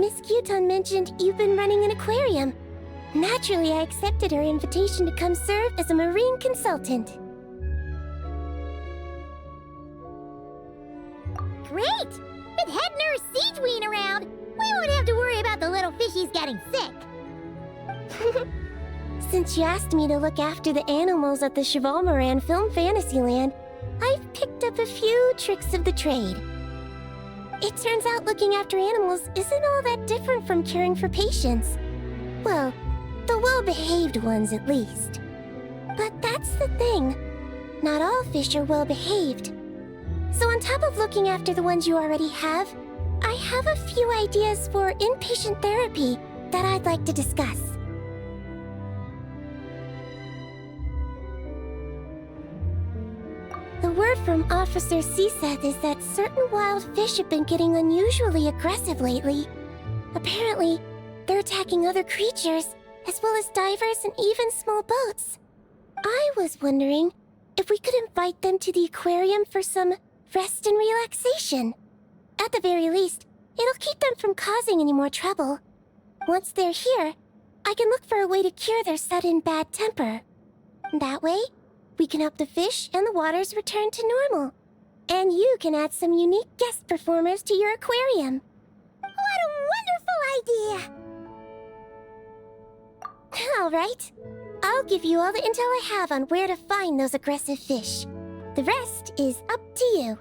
Miss Kyuton mentioned you've been running an aquarium. Naturally, I accepted her invitation to come serve as a marine consultant. Great! With Hedner Siegeween around, we won't have to worry about the little fishies getting sick. Since you asked me to look after the animals at the Chevalmoran Film Fantasyland, I've picked up a few tricks of the trade. It turns out looking after animals isn't all that different from caring for patients. Well, the well-behaved ones at least. But that's the thing. Not all fish are well-behaved. So on top of looking after the ones you already have, I have a few ideas for inpatient therapy that I'd like to discuss. The word from Officer Siseth is that certain wild fish have been getting unusually aggressive lately. Apparently, they're attacking other creatures, as well as divers and even small boats. I was wondering if we could invite them to the aquarium for some rest and relaxation. At the very least, it'll keep them from causing any more trouble. Once they're here, I can look for a way to cure their sudden bad temper. That way, we can help the fish and the waters return to normal. And you can add some unique guest performers to your aquarium. What a wonderful idea! All right. I'll give you all the intel I have on where to find those aggressive fish. The rest is up to you.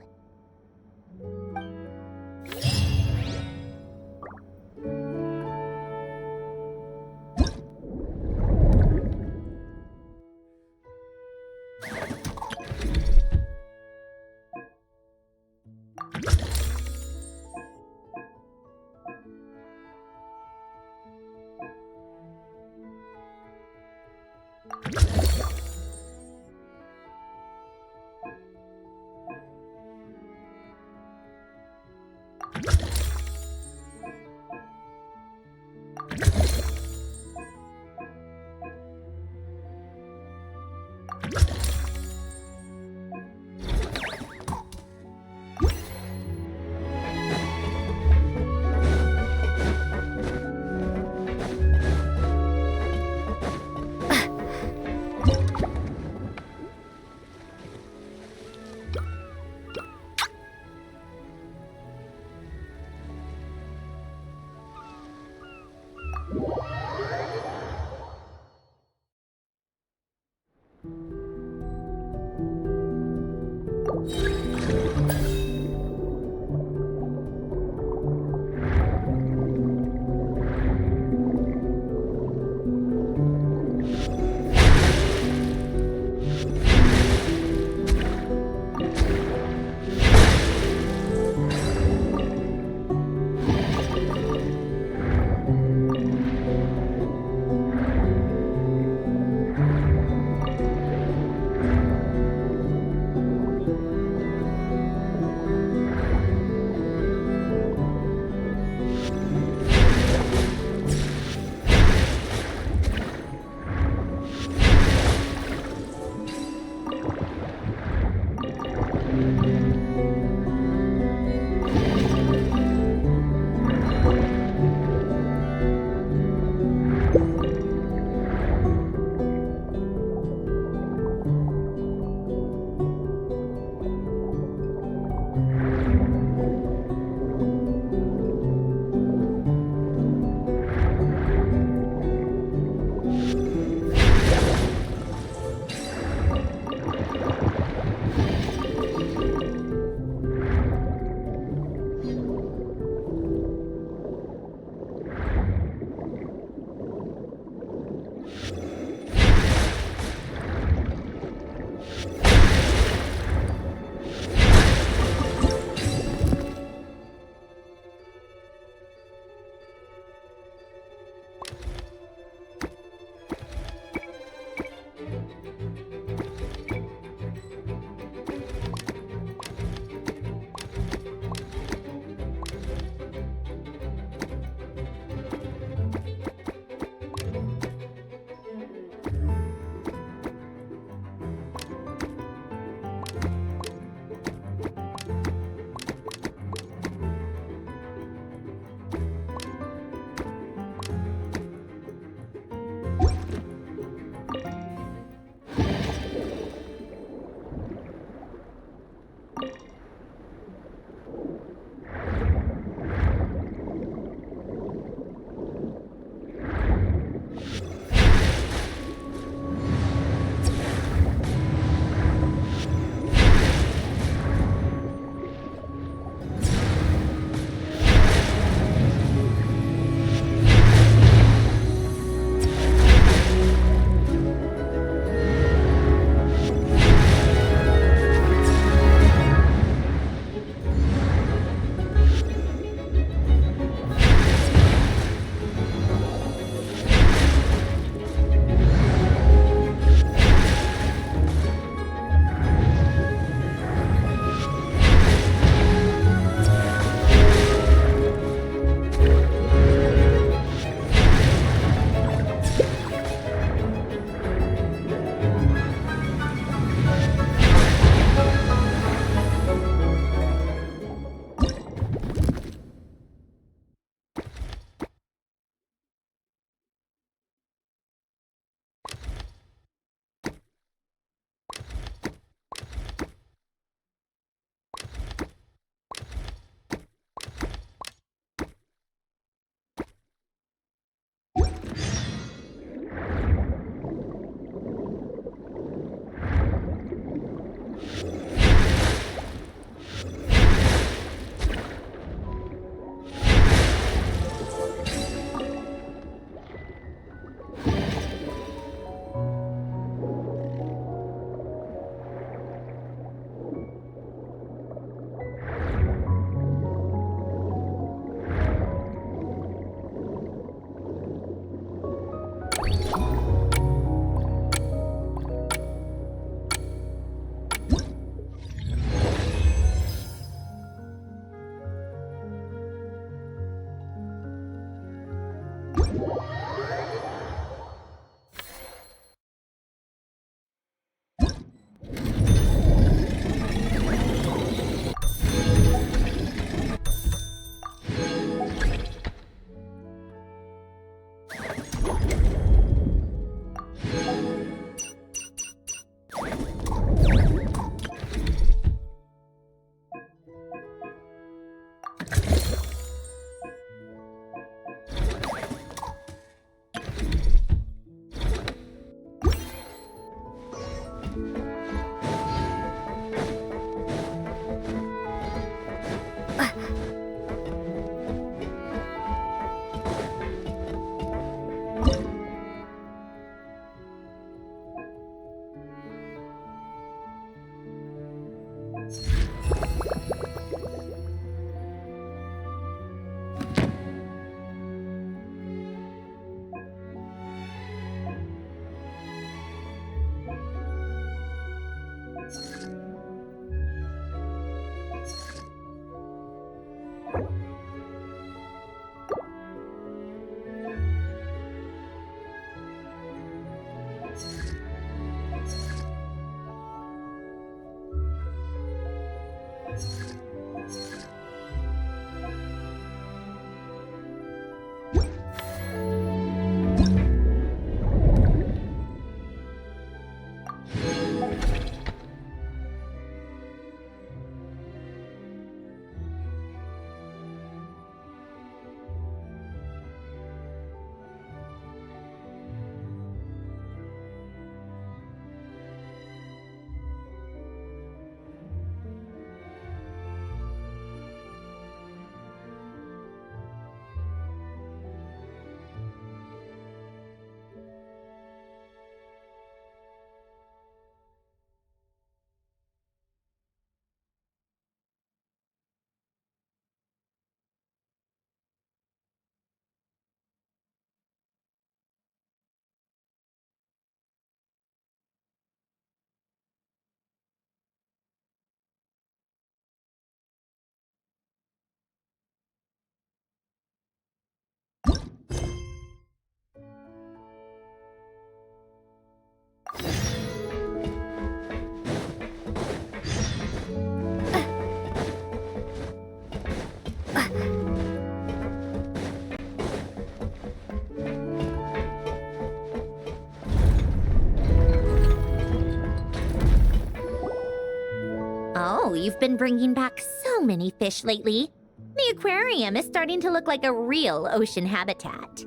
Oh, you've been bringing back so many fish lately. The aquarium is starting to look like a real ocean habitat.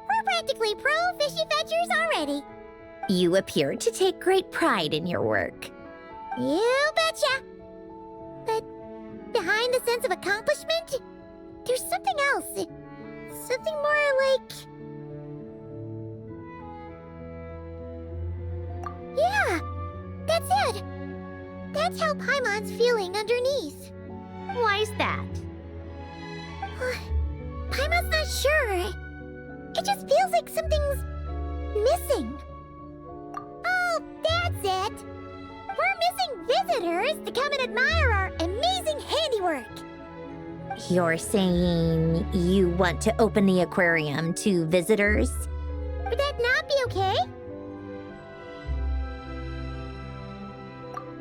We're practically pro fishy fetchers already. You appear to take great pride in your work. You betcha. But behind the sense of accomplishment, there's something else. Something more like... Yeah, that's it. That's how Paimon's feeling underneath. Why's that? Paimon's not sure. It just feels like something's missing. Oh, that's it. We're missing visitors to come and admire our amazing handiwork. You're saying you want to open the aquarium to visitors? Would that not be okay?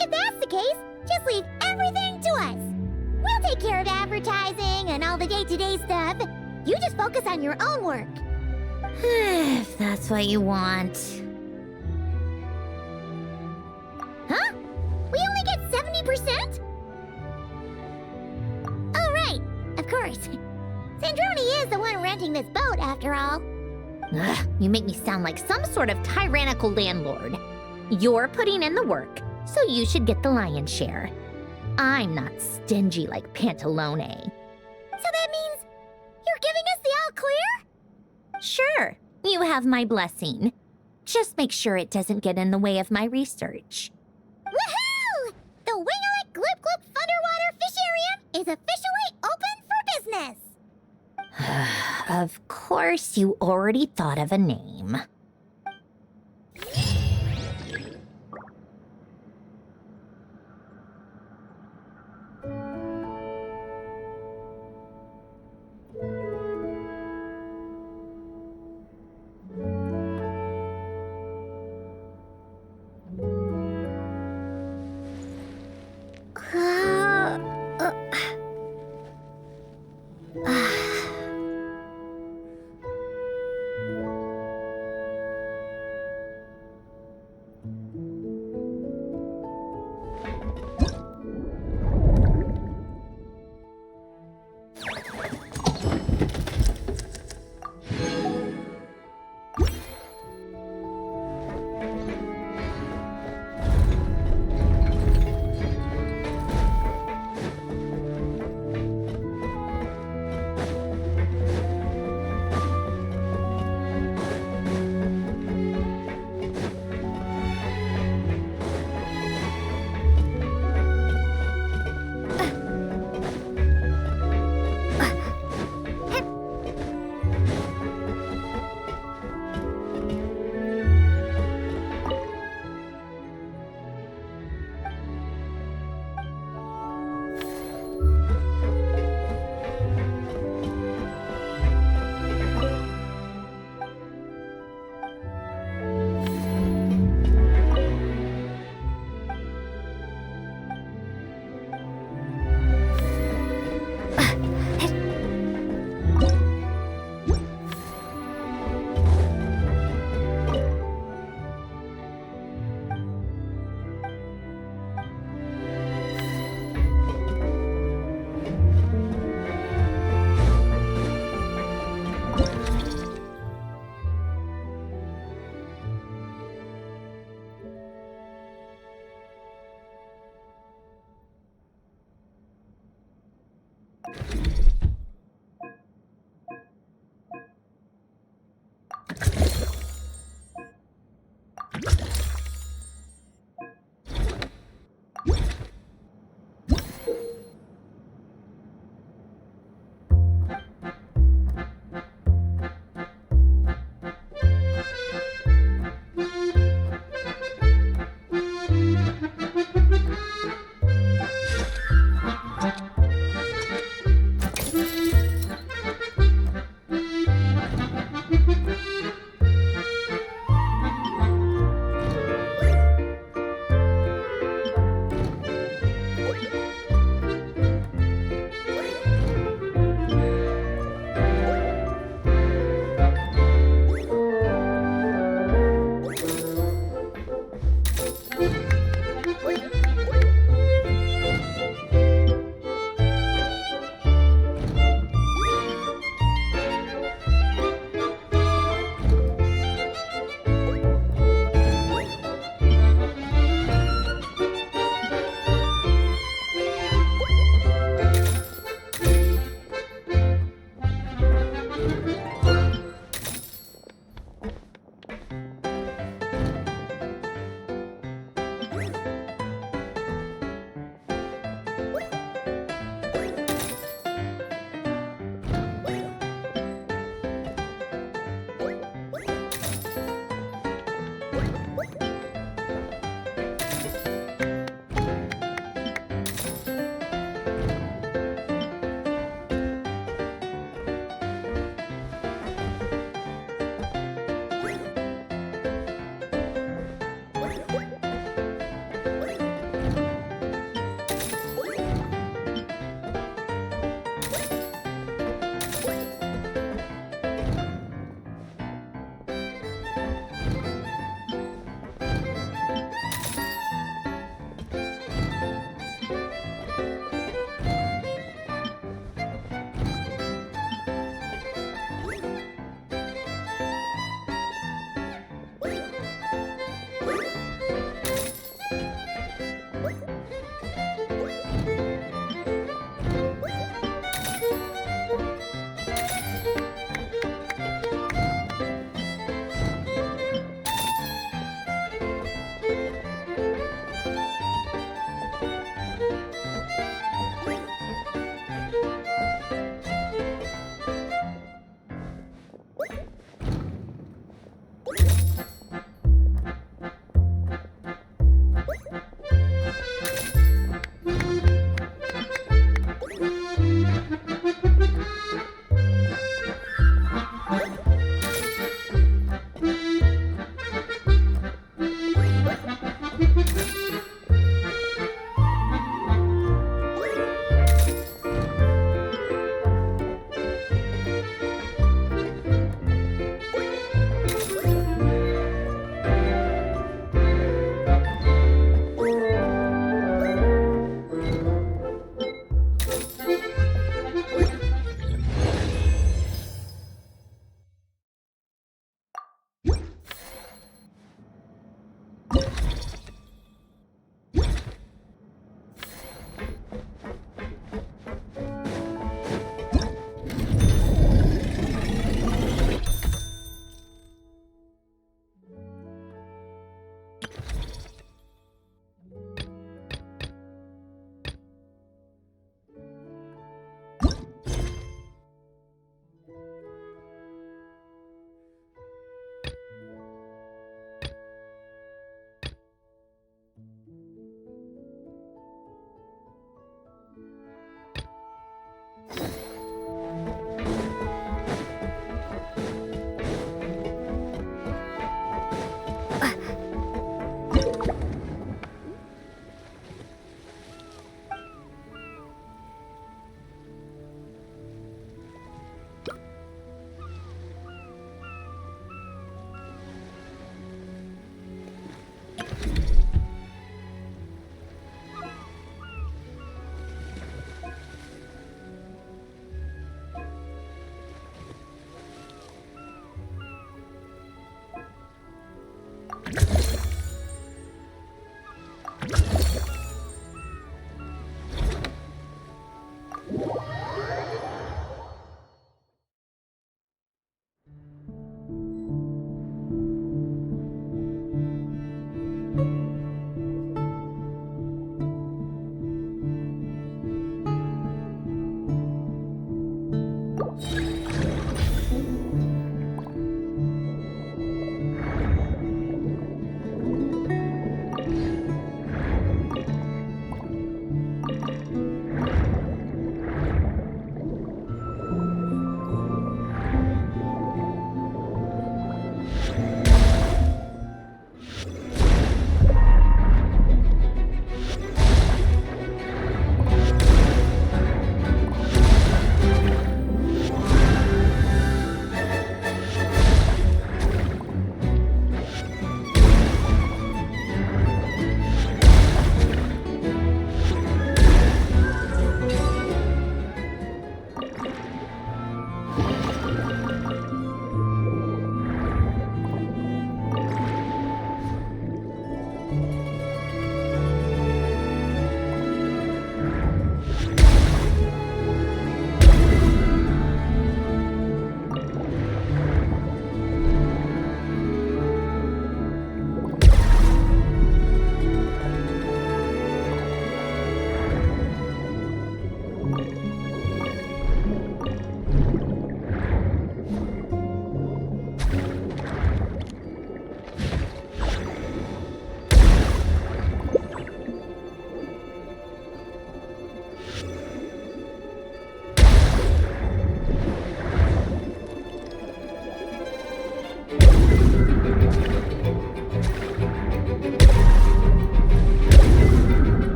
If that's the case, just leave everything to us. We'll take care of advertising and all the day-to-day stuff. You just focus on your own work. If that's what you want. Huh? We only get 70%? Oh, right. Of course. Sandroni is the one renting this boat, after all. Ugh, you make me sound like some sort of tyrannical landlord. You're putting in the work, so you should get the lion's share. I'm not stingy like Pantalone. So that means you're giving us the all clear? Sure, you have my blessing. Just make sure it doesn't get in the way of my research. Woohoo! The Winglet Gloop Gloop Underwater Fisharium is officially open for business! Of course, you already thought of a name.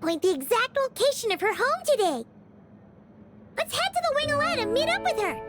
pinpoint the exact location of her home today. Let's head to the Wing-O-Lette and meet up with her.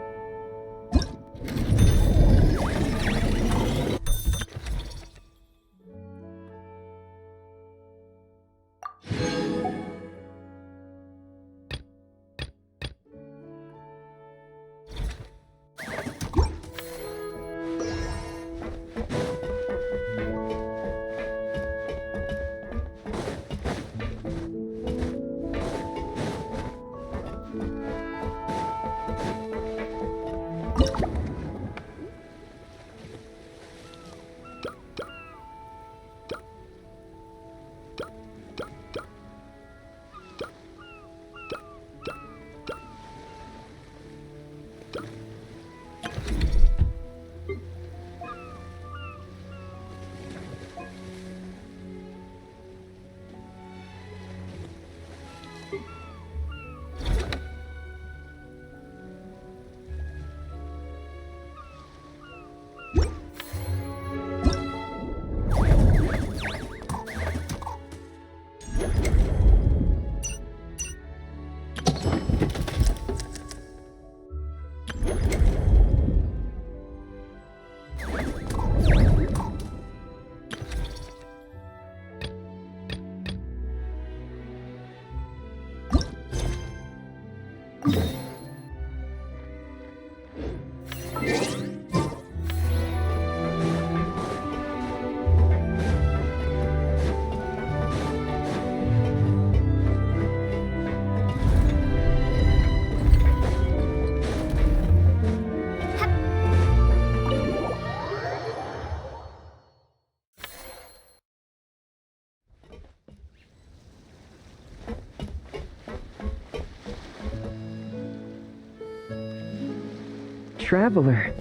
Traveler,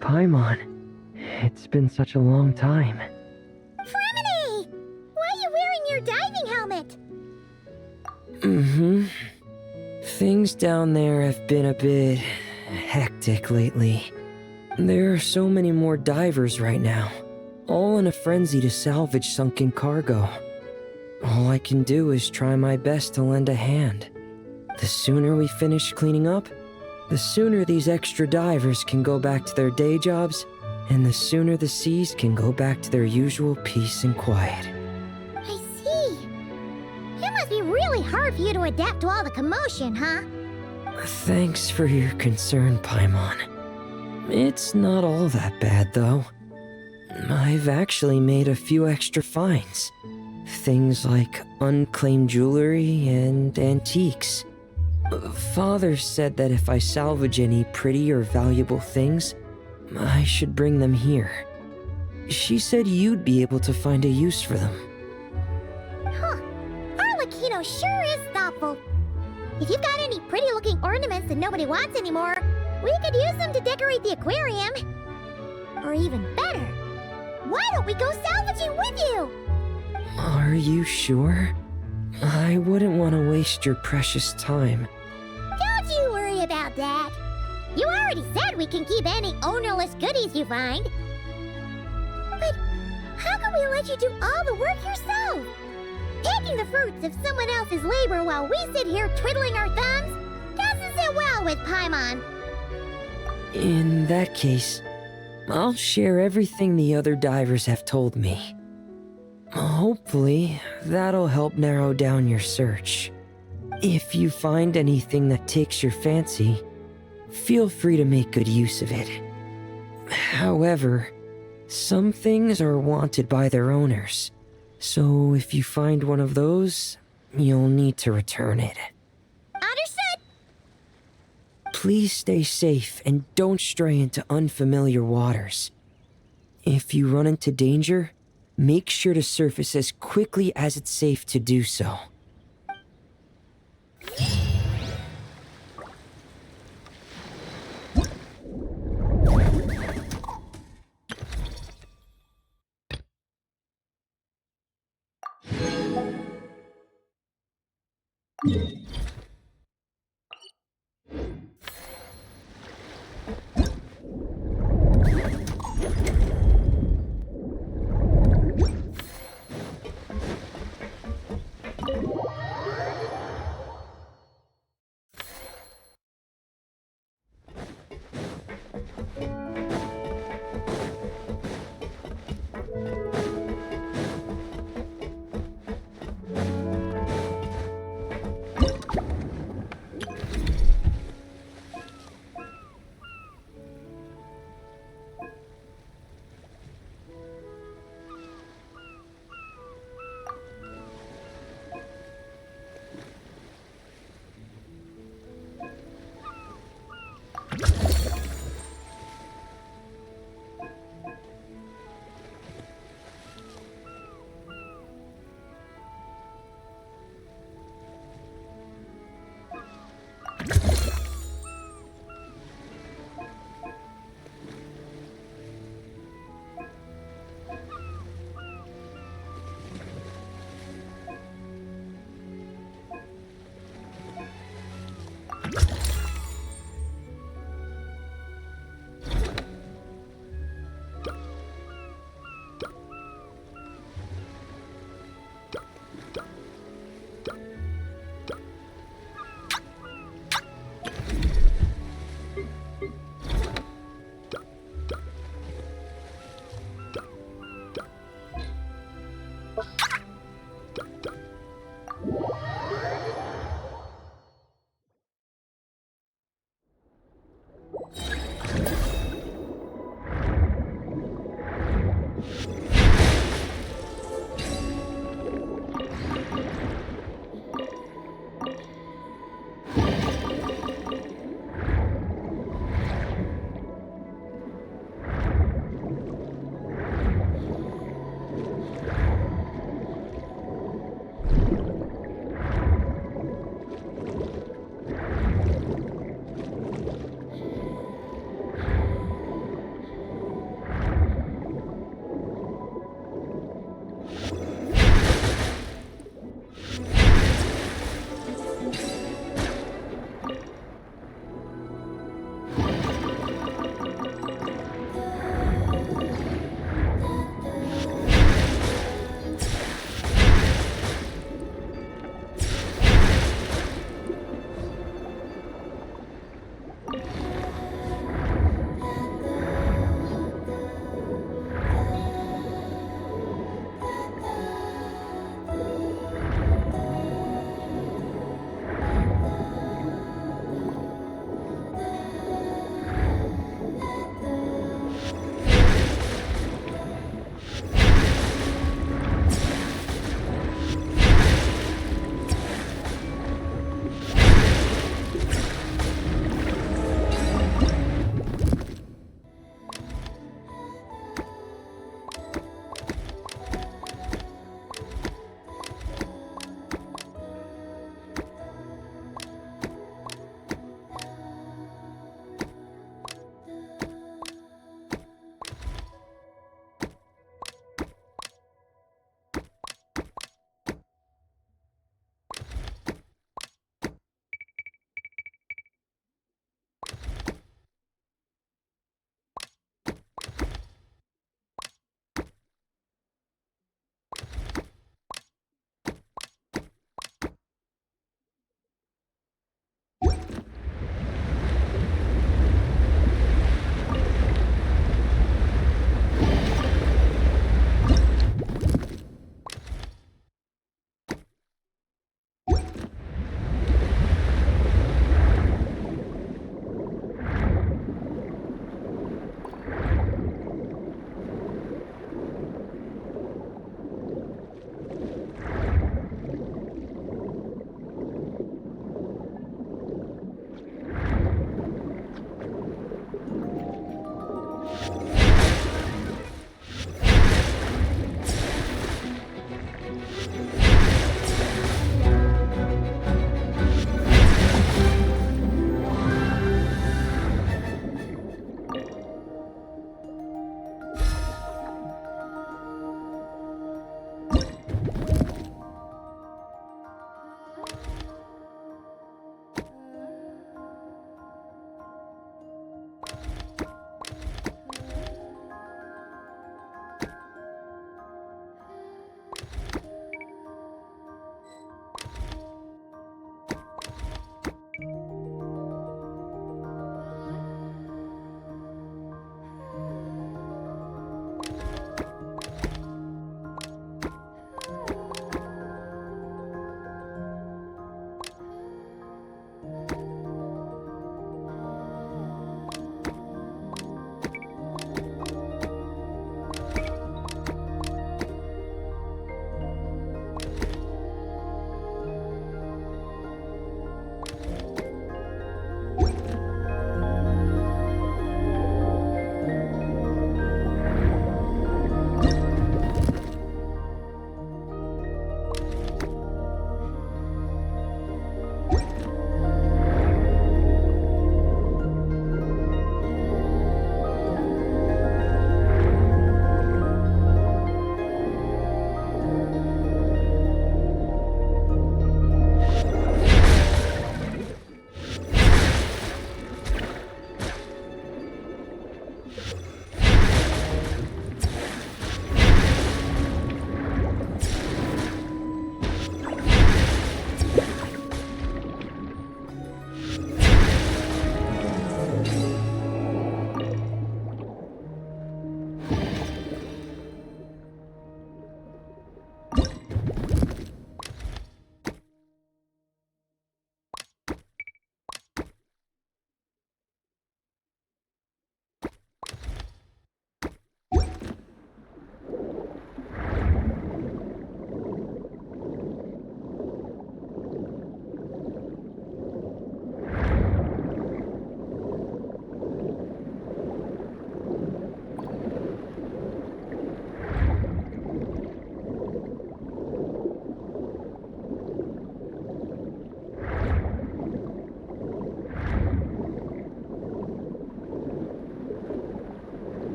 Paimon, it's been such a long time. Fremini! Why are you wearing your diving helmet? Things down there have been a bit hectic lately. There are so many more divers right now, all in a frenzy to salvage sunken cargo. All I can do is try my best to lend a hand. The sooner we finish cleaning up, the sooner these extra divers can go back to their day jobs, and the sooner the seas can go back to their usual peace and quiet. I see. It must be really hard for you to adapt to all the commotion, huh? Thanks for your concern, Paimon. It's not all that bad, though. I've actually made a few extra finds. Things like unclaimed jewelry and antiques. Father said that if I salvage any pretty or valuable things, I should bring them here. She said you'd be able to find a use for them. Huh. Arlecchino sure is thoughtful. If you've got any pretty-looking ornaments that nobody wants anymore, we could use them to decorate the aquarium. Or even better, why don't we go salvaging with you? Are you sure? I wouldn't want to waste your precious time. Don't you worry about that. You already said we can keep any ownerless goodies you find. But how can we let you do all the work yourself? Taking the fruits of someone else's labor while we sit here twiddling our thumbs doesn't sit well with Paimon. In that case, I'll share everything the other divers have told me. Hopefully, that'll help narrow down your search. If you find anything that takes your fancy, feel free to make good use of it. However, some things are wanted by their owners, so if you find one of those, you'll need to return it. Understood. Please stay safe and don't stray into unfamiliar waters. If you run into danger, make sure to surface as quickly as it's safe to do so.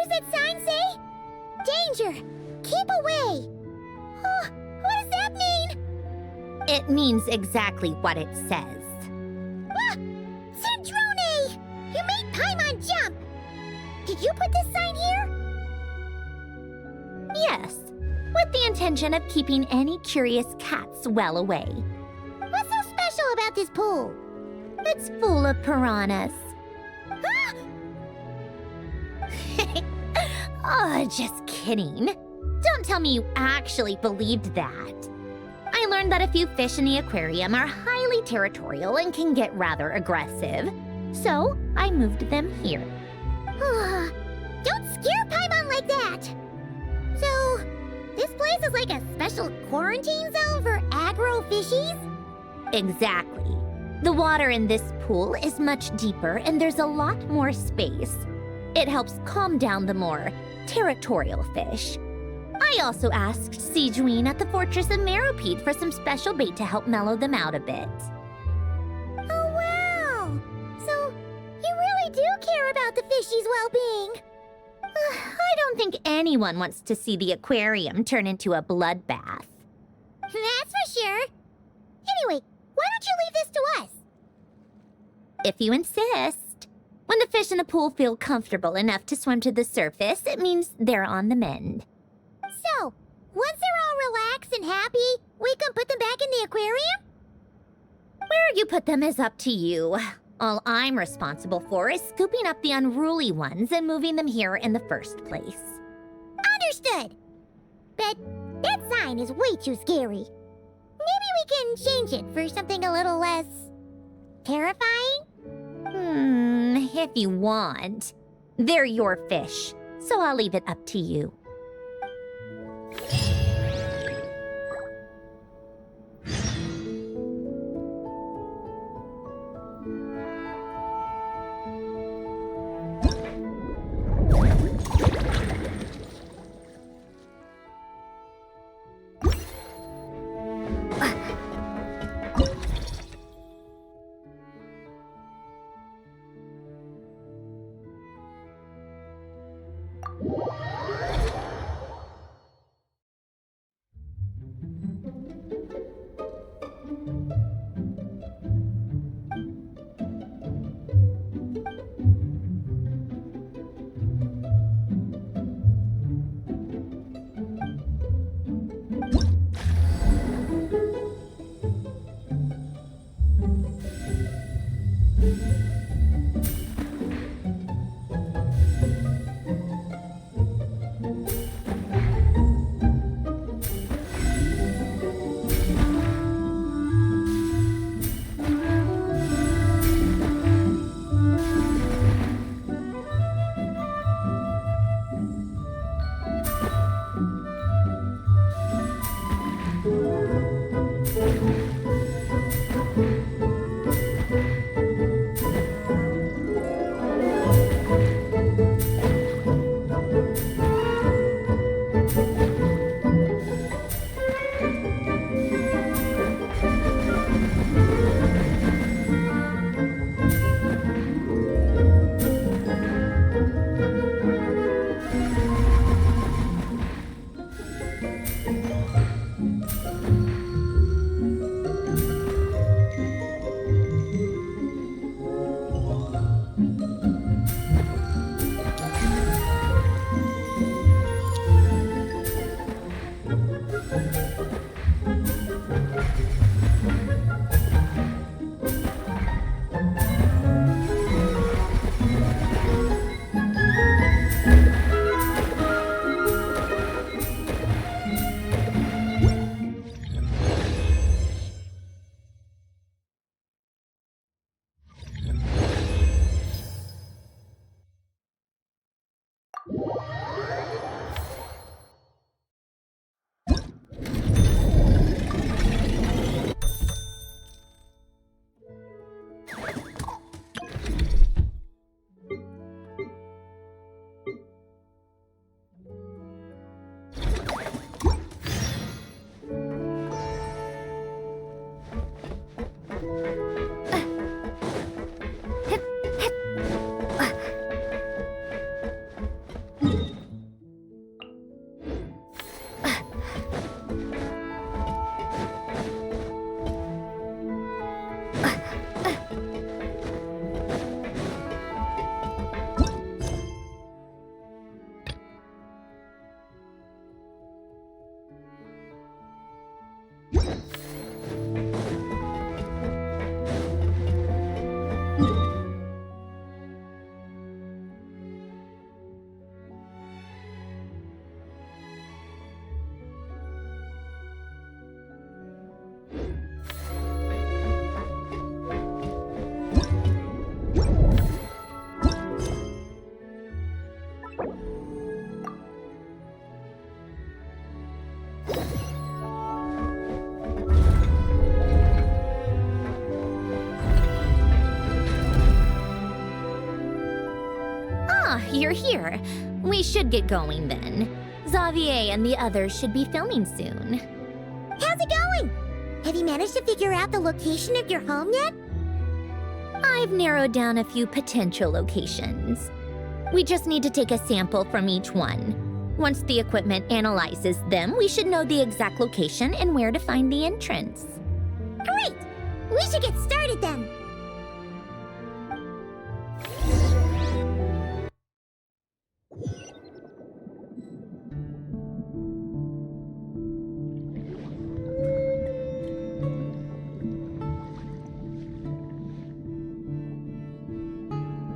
What does that sign say? Danger! Keep away! Oh, what does that mean? It means exactly what it says. Ah! Cedrone! You made Paimon jump! Did you put this sign here? Yes, with the intention of keeping any curious cats well away. What's so special about this pool? It's full of piranhas. Ah! Oh, just kidding. Don't tell me you actually believed that. I learned that a few fish in the aquarium are highly territorial and can get rather aggressive. So, I moved them here. Don't scare Paimon like that! So, this place is like a special quarantine zone for aggro fishies? Exactly. The water in this pool is much deeper and there's a lot more space. It helps calm down the more territorial fish. I also asked Sejuine at the Fortress of Meropede for some special bait to help mellow them out a bit. Oh, wow! So, you really do care about the fishies' well-being? I don't think anyone wants to see the aquarium turn into a bloodbath. That's for sure. Anyway, why don't you leave this to us? If you insist. When the fish in the pool feel comfortable enough to swim to the surface, it means they're on the mend. So, once they're all relaxed and happy, we can put them back in the aquarium? Where you put them is up to you. All I'm responsible for is scooping up the unruly ones and moving them here in the first place. Understood. But that sign is way too scary. Maybe we can change it for something a little less terrifying? If you want. They're your fish, so I'll leave it up to you. You're here. We should get going then. Xavier and the others should be filming soon. How's it going? Have you managed to figure out the location of your home yet? I've narrowed down a few potential locations. We just need to take a sample from each one. Once the equipment analyzes them, we should know the exact location and where to find the entrance. Great! We should get started then.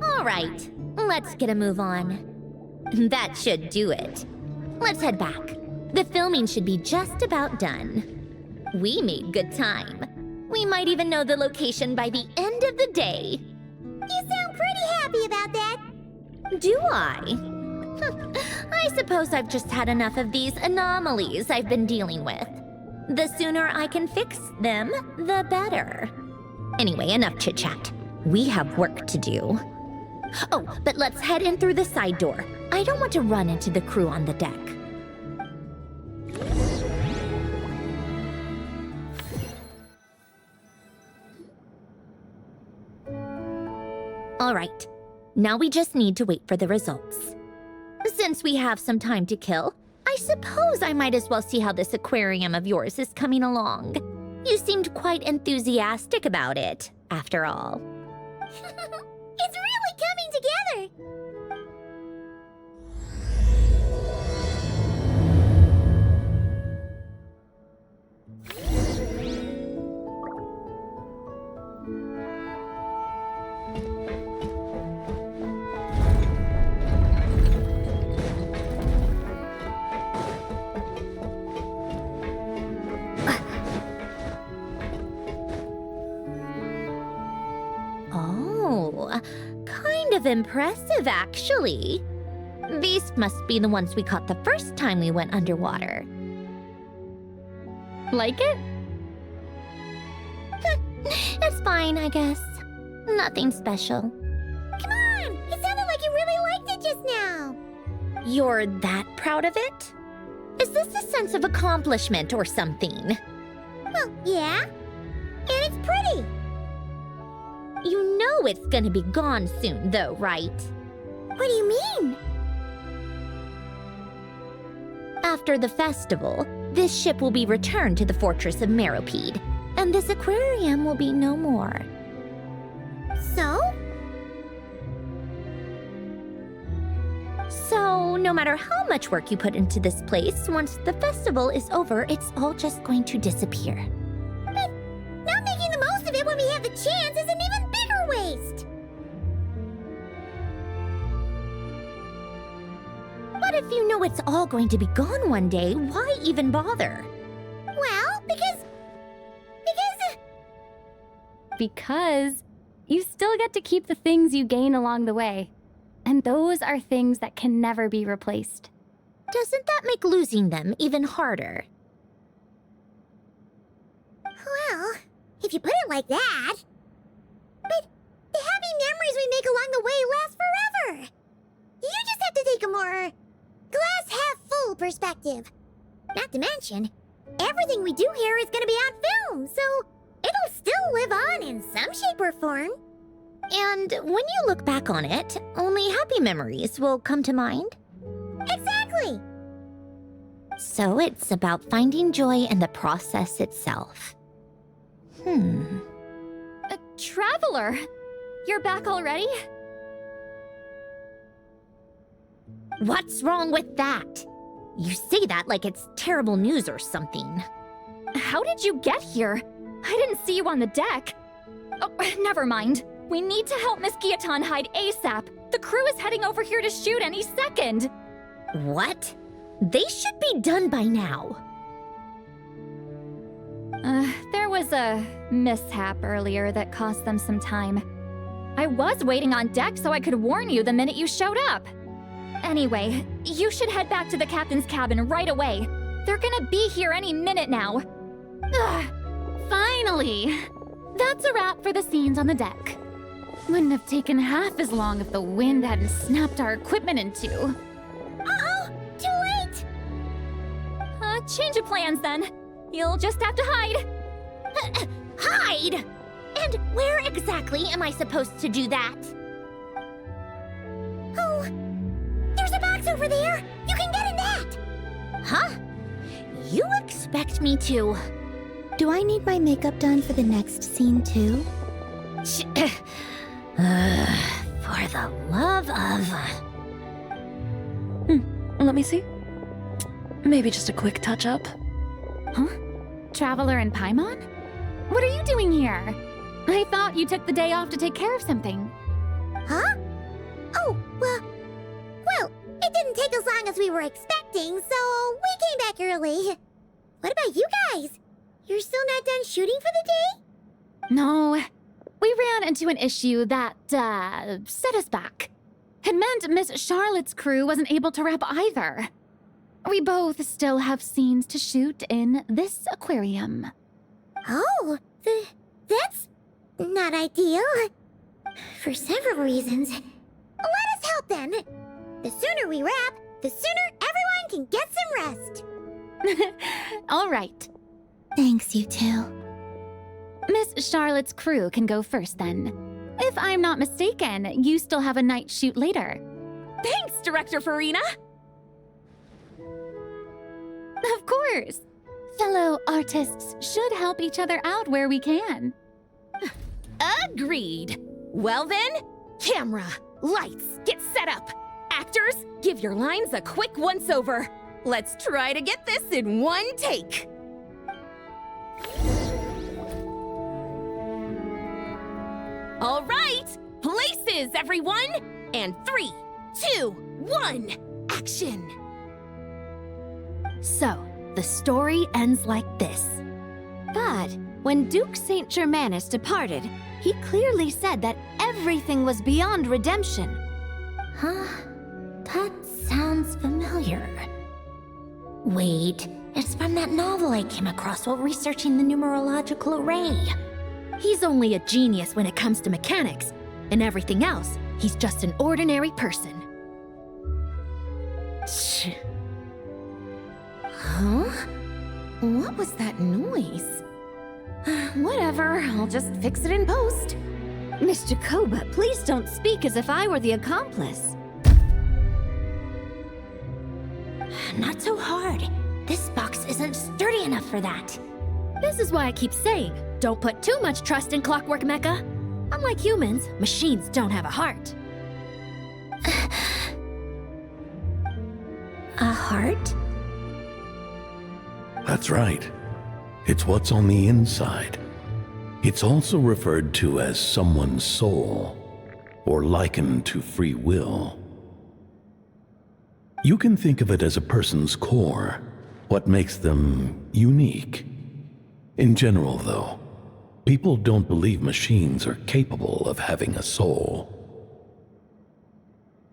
All right, let's get a move on. That should do it. Let's head back. The filming should be just about done. We made good time. We might even know the location by the end of the day. You sound pretty happy about that. Do I? I suppose I've just had enough of these anomalies I've been dealing with. The sooner I can fix them, the better. Anyway, enough chit-chat. We have work to do. Oh, but let's head in through the side door. I don't want to run into the crew on the deck. All right, now we just need to wait for the results. Since we have some time to kill, I suppose I might as well see how this aquarium of yours is coming along. You seemed quite enthusiastic about it, after all. It's really coming together. Oh, kind of impressive, actually. These must be the ones we caught the first time we went underwater. Like it? It's fine, I guess. Nothing special. Come on! It sounded like you really liked it just now. You're that proud of it? Is this a sense of accomplishment or something? Well, yeah. And it's pretty. You know it's gonna be gone soon, though, right? What do you mean? After the festival, this ship will be returned to the fortress of Meropide, and this aquarium will be no more. So? So, no matter how much work you put into this place, once the festival is over, it's all just going to disappear. But not making the most of it when we have the chance is an even bigger waste. But if you know it's all going to be gone one day, why even bother? Well, because Because you still get to keep the things you gain along the way. And those are things that can never be replaced. Doesn't that make losing them even harder? well, if you put it like that. But the happy memories we make along the way last forever. You just have to take a more glass half full perspective. Not to mention, everything we do here is gonna be on film, so it'll still live on in some shape or form. And when you look back on it, only happy memories will come to mind? Exactly! So it's about finding joy in the process itself. Traveler! You're back already? What's wrong with that? You say that like it's terrible news or something. How did you get here? I didn't see you on the deck. Oh, never mind. We need to help Miss Guillotin hide ASAP. The crew is heading over here to shoot any second. What? They should be done by now. There was a mishap earlier that cost them some time. I was waiting on deck so I could warn you the minute you showed up. Anyway, you should head back to the captain's cabin right away. They're gonna be here any minute now. Ugh, finally! That's a wrap for the scenes on the deck. Wouldn't have taken half as long if the wind hadn't snapped our equipment in two. Uh-oh! Too late! Change of plans then. You'll just have to hide. Hide! And where exactly am I supposed to do that? Oh, there's a box over there! You can get in that! Huh? You expect me to... Do I need my makeup done for the next scene too? For the love of... Let me see. Maybe just a quick touch-up. Huh? Traveler and Paimon? What are you doing here? I thought you took the day off to take care of something. Huh? Oh, well, it didn't take as long as we were expecting, so we came back early. What about you guys? You're still not done shooting for the day? No, we ran into an issue that, set us back. It meant Miss Charlotte's crew wasn't able to wrap either. We both still have scenes to shoot in this aquarium. Oh, that's not ideal. For several reasons. Let us help then. The sooner we wrap, the sooner everyone can get some rest. All right. Thanks, you two. Miss Charlotte's crew can go first then. If I'm not mistaken, you still have a night shoot later. Thanks, Director Farina! Of course. Fellow artists should help each other out where we can. Agreed. Well then, camera, lights, get set up. Actors, give your lines a quick once-over. Let's try to get this in one take. All right, places, everyone! And 3, 2, 1, action! So, the story ends like this. But when Duke Saint Germanus departed, he clearly said that everything was beyond redemption. Huh? That sounds familiar. Wait, it's from that novel I came across while researching the numerological array. He's only a genius when it comes to mechanics, and everything else, he's just an ordinary person. Huh? What was that noise? Whatever, I'll just fix it in post. Mr. Koba, please don't speak as if I were the accomplice. Not so hard. This box isn't sturdy enough for that. This is why I keep saying, don't put too much trust in Clockwork Mecha. Unlike humans, machines don't have a heart. A heart? That's right. It's what's on the inside. It's also referred to as someone's soul, or likened to free will. You can think of it as a person's core, what makes them unique. In general, though, people don't believe machines are capable of having a soul.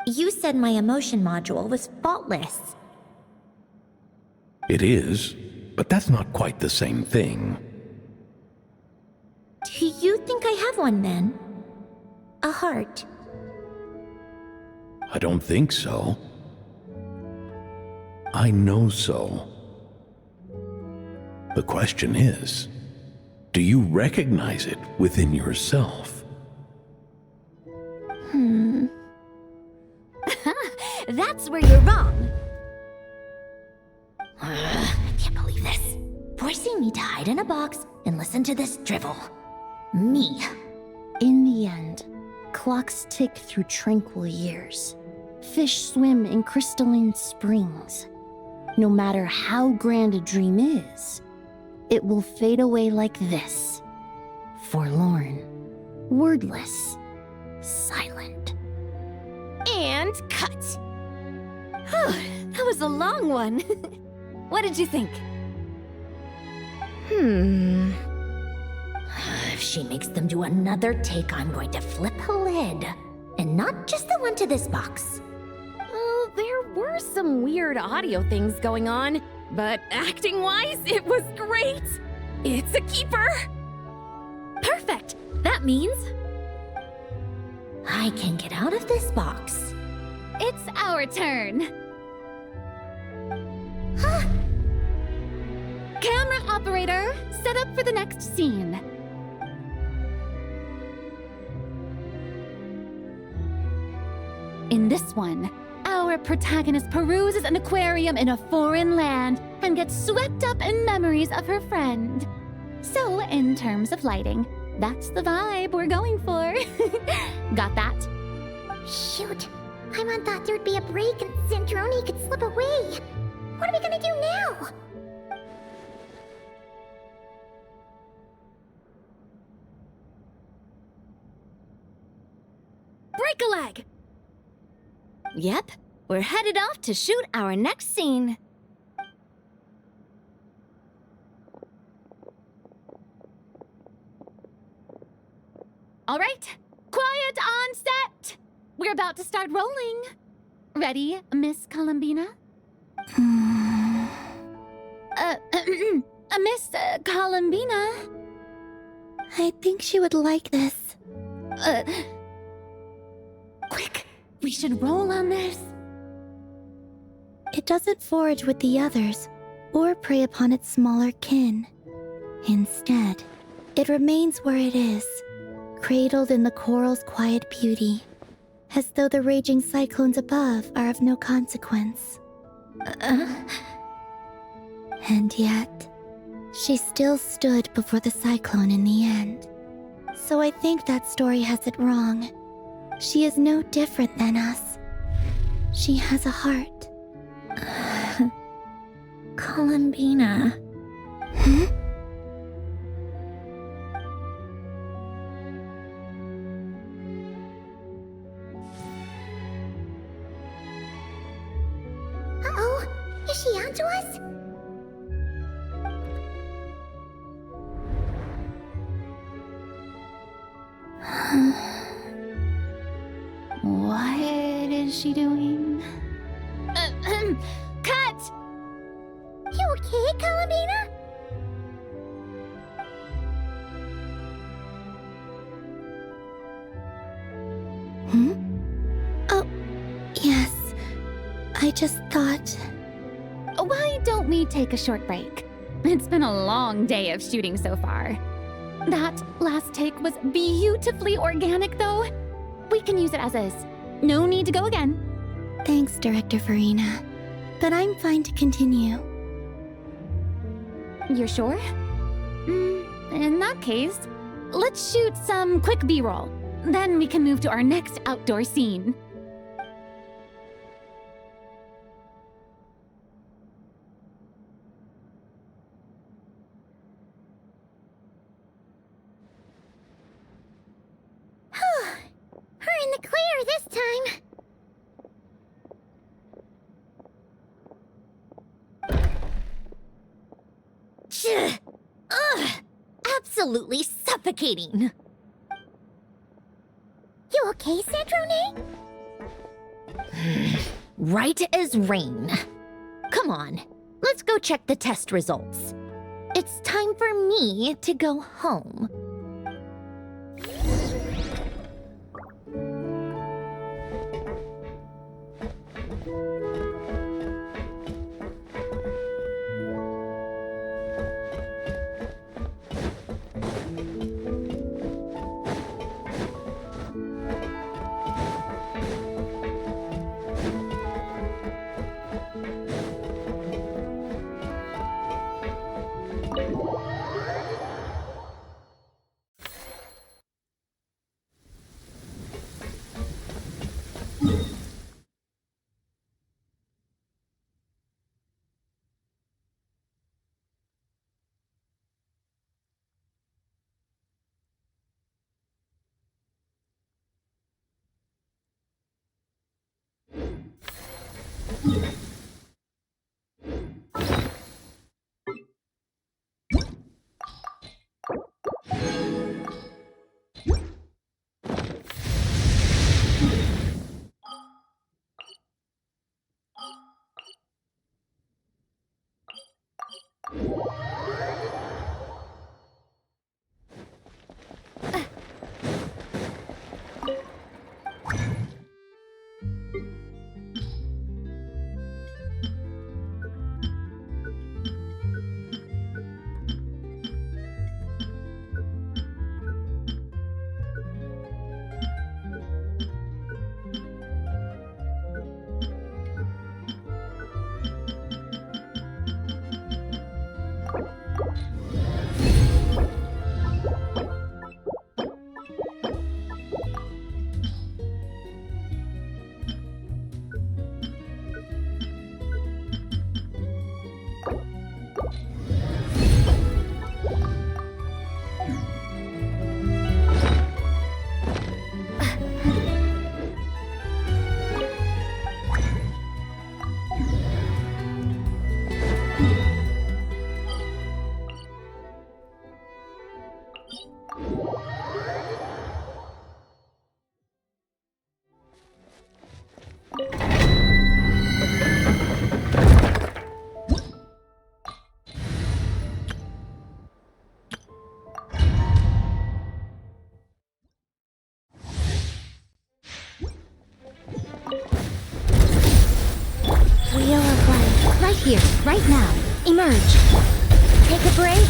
You said my emotion module was faultless. It is, but that's not quite the same thing. Do you think I have one then? A heart? I don't think so. I know so. The question is, do you recognize it within yourself? That's where you're wrong. I can't believe this. Forcing me to hide in a box and listen to this drivel. Me. In the end, clocks tick through tranquil years. Fish swim in crystalline springs. No matter how grand a dream is, it will fade away like this. Forlorn, wordless, silent. And cut. That was a long one. What did you think? If she makes them do another take, I'm going to flip a lid. And not just the one to this box. Well, there were some weird audio things going on, but acting-wise, it was great. It's a keeper. Perfect! That means I can get out of this box. it's our turn. Camera operator, set up for the next scene. In this one, our protagonist peruses an aquarium in a foreign land and gets swept up in memories of her friend. So, in terms of lighting, that's the vibe we're going for. Got that? Shoot. Paimon thought there'd be a break and Zandroni could slip away. What are we gonna do now? Break a leg! Yep, we're headed off to shoot our next scene. All right, quiet on set. We're about to start rolling. Ready, Miss Columbina? Miss Columbina? I think she would like this. Quick, we should roll on this. It doesn't forage with the others, or prey upon its smaller kin. Instead, it remains where it is, cradled in the coral's quiet beauty, as though the raging cyclones above are of no consequence. And yet, she still stood before the cyclone in the end. So I think that story has it wrong. She is no different than us. She has a heart. Columbina. Uh-oh. Is she onto us? What is she doing? Cut! You okay, Columbina? Oh, yes. I just thought... Why don't we take a short break? It's been a long day of shooting so far. That last take was beautifully organic, though. We can use it as is. No need to go again. Thanks, Director Farina. But I'm fine to continue. You're sure? In that case, let's shoot some quick B-roll. Then we can move to our next outdoor scene. We're in the clear this time. Ugh! Absolutely suffocating. You okay, Zandroni? Right as rain. Come on, let's go check the test results. It's time for me to go home. right here, right now. Emerge. Take a break.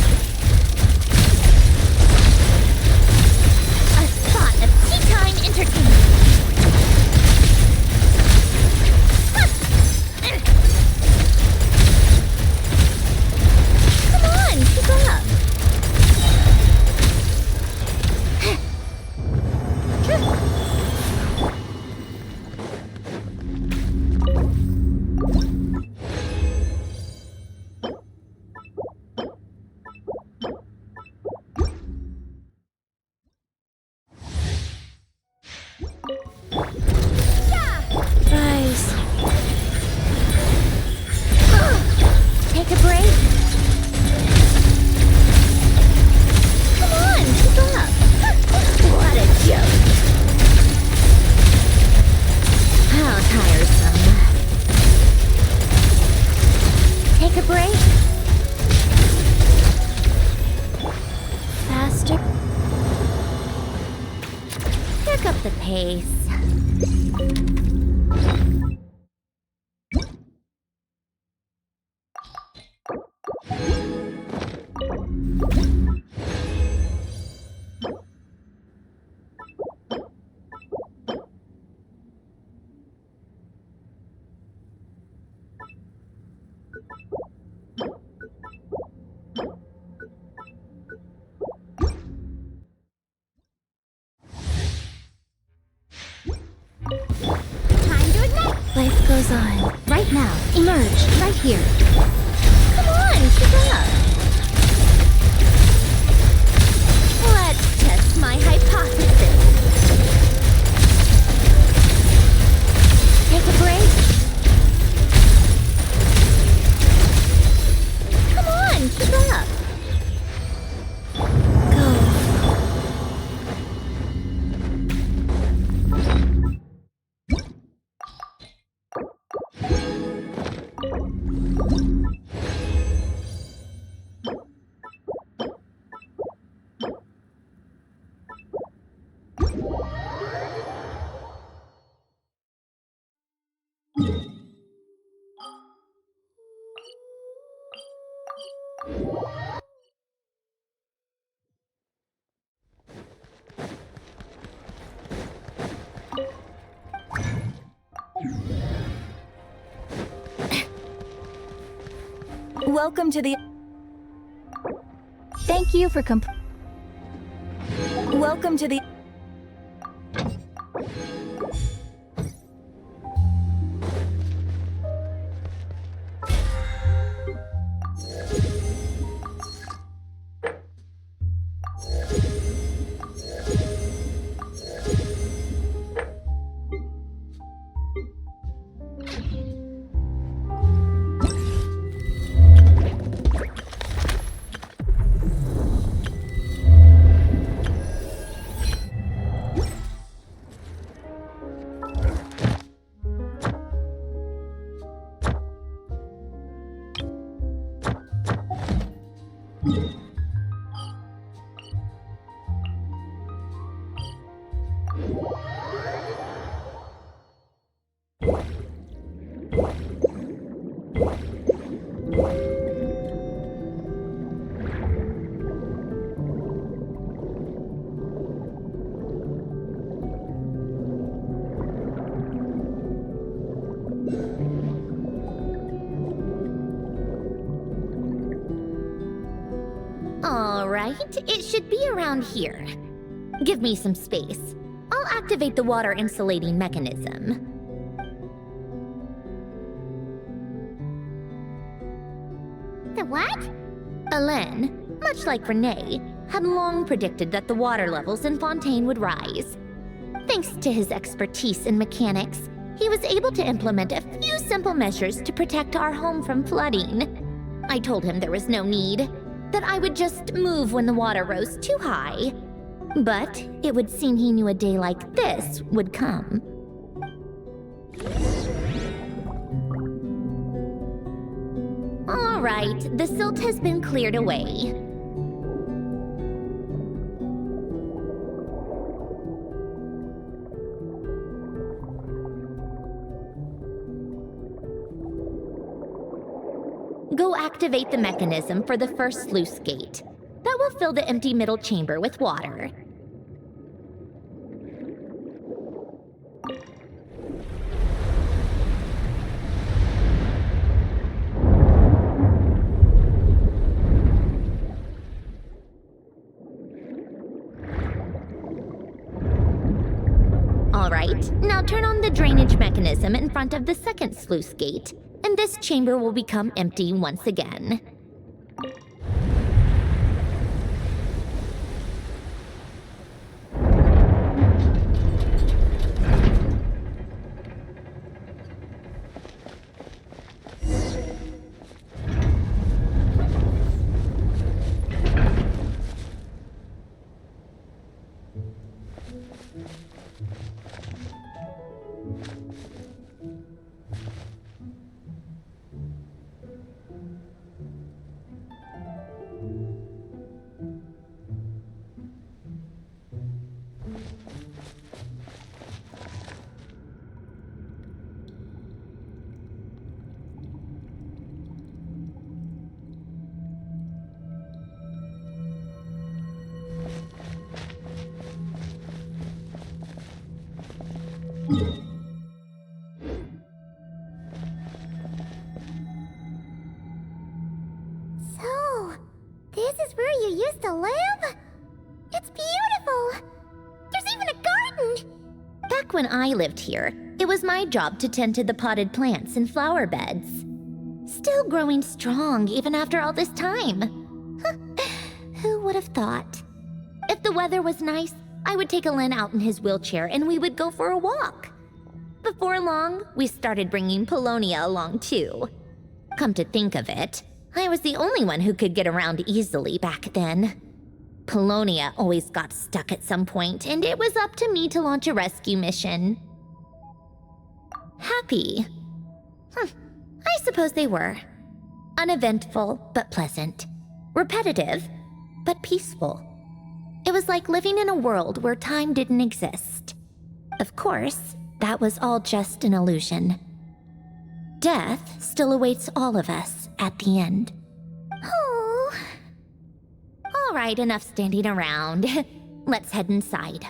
A spot of tea time entertainment. Come on, keep up. Rise. Take a break. Come on, keep up. What a joke. How tiresome. Take a break. Faster. Pick up the pace. Time to ignite! Life goes on. Right now. Emerge, right here. Come on, keep up. Let's test my hypothesis. Take a break. Come on, keep up. Go. Welcome to the... Thank you for Welcome to the... All right, it should be around here. Give me some space. I'll activate the water insulating mechanism. The what? Alain, much like Renee, had long predicted that the water levels in Fontaine would rise. Thanks to his expertise in mechanics, he was able to implement a few simple measures to protect our home from flooding. I told him there was no need, that I would just move when the water rose too high. But it would seem he knew a day like this would come. All right, the silt has been cleared away. Go activate the mechanism for the first sluice gate. That will fill the empty middle chamber with water. Alright, now turn on the drainage mechanism in front of the second sluice gate, and this chamber will become empty once again. So, this is where you used to live? It's beautiful! There's even a garden! Back when I lived here, it was my job to tend to the potted plants and flower beds. Still growing strong even after all this time. Who would have thought? If the weather was nice, I would take Alen out in his wheelchair and we would go for a walk. Before long, we started bringing Polonia along too. Come to think of it, I was the only one who could get around easily back then. Polonia always got stuck at some point, and it was up to me to launch a rescue mission. Happy? I suppose they were. Uneventful, but pleasant. Repetitive, but peaceful. It was like living in a world where time didn't exist. Of course, that was all just an illusion. Death still awaits all of us at the end. Oh. All right, enough standing around. Let's head inside.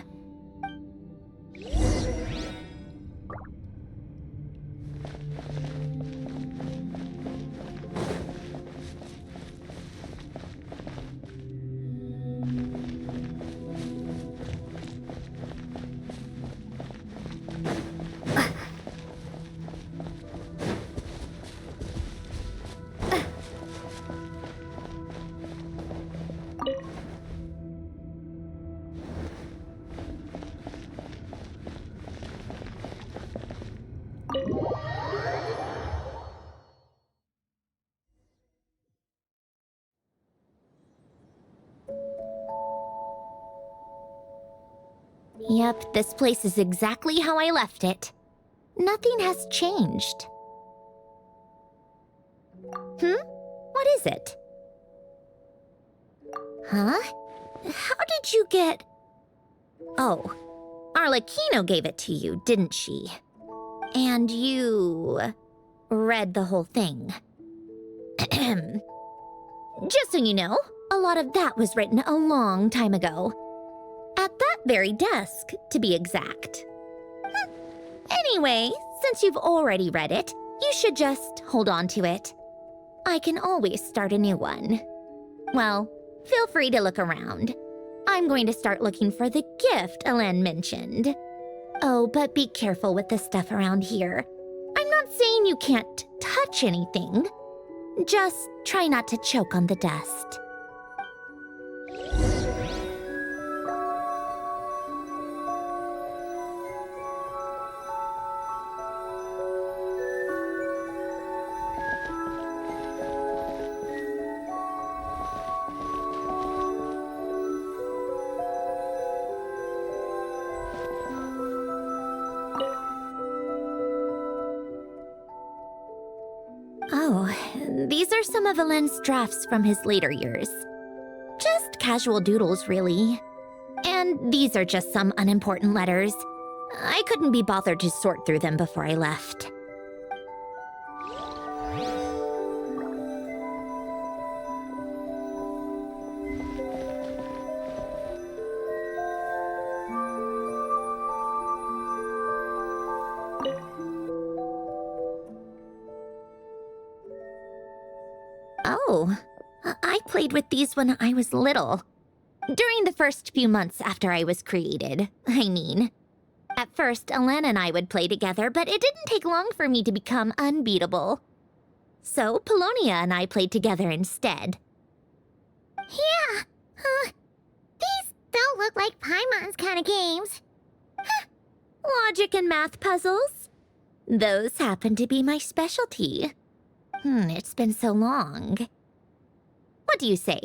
Yep, this place is exactly how I left it. Nothing has changed. What is it? Huh? How did you get... Oh, Arlecchino gave it to you, didn't she? And you... read the whole thing. Just so you know, a lot of that was written a long time ago. At that very desk, to be exact. Anyway, since you've already read it, you should just hold on to it. I can always start a new one. Well, feel free to look around. I'm going to start looking for the gift Alen mentioned. Oh, but be careful with the stuff around here. I'm not saying you can't touch anything. Just try not to choke on the dust. These are some of Alen's drafts from his later years. Just casual doodles, really. And these are just some unimportant letters. I couldn't be bothered to sort through them before I left. Oh, I played with these when I was little. During the first few months after I was created, I mean. At first, Alen and I would play together, but it didn't take long for me to become unbeatable. So, Polonia and I played together instead. Yeah, these don't look like Paimon's kind of games. Logic and math puzzles? Those happen to be my specialty. It's been so long. What do you say?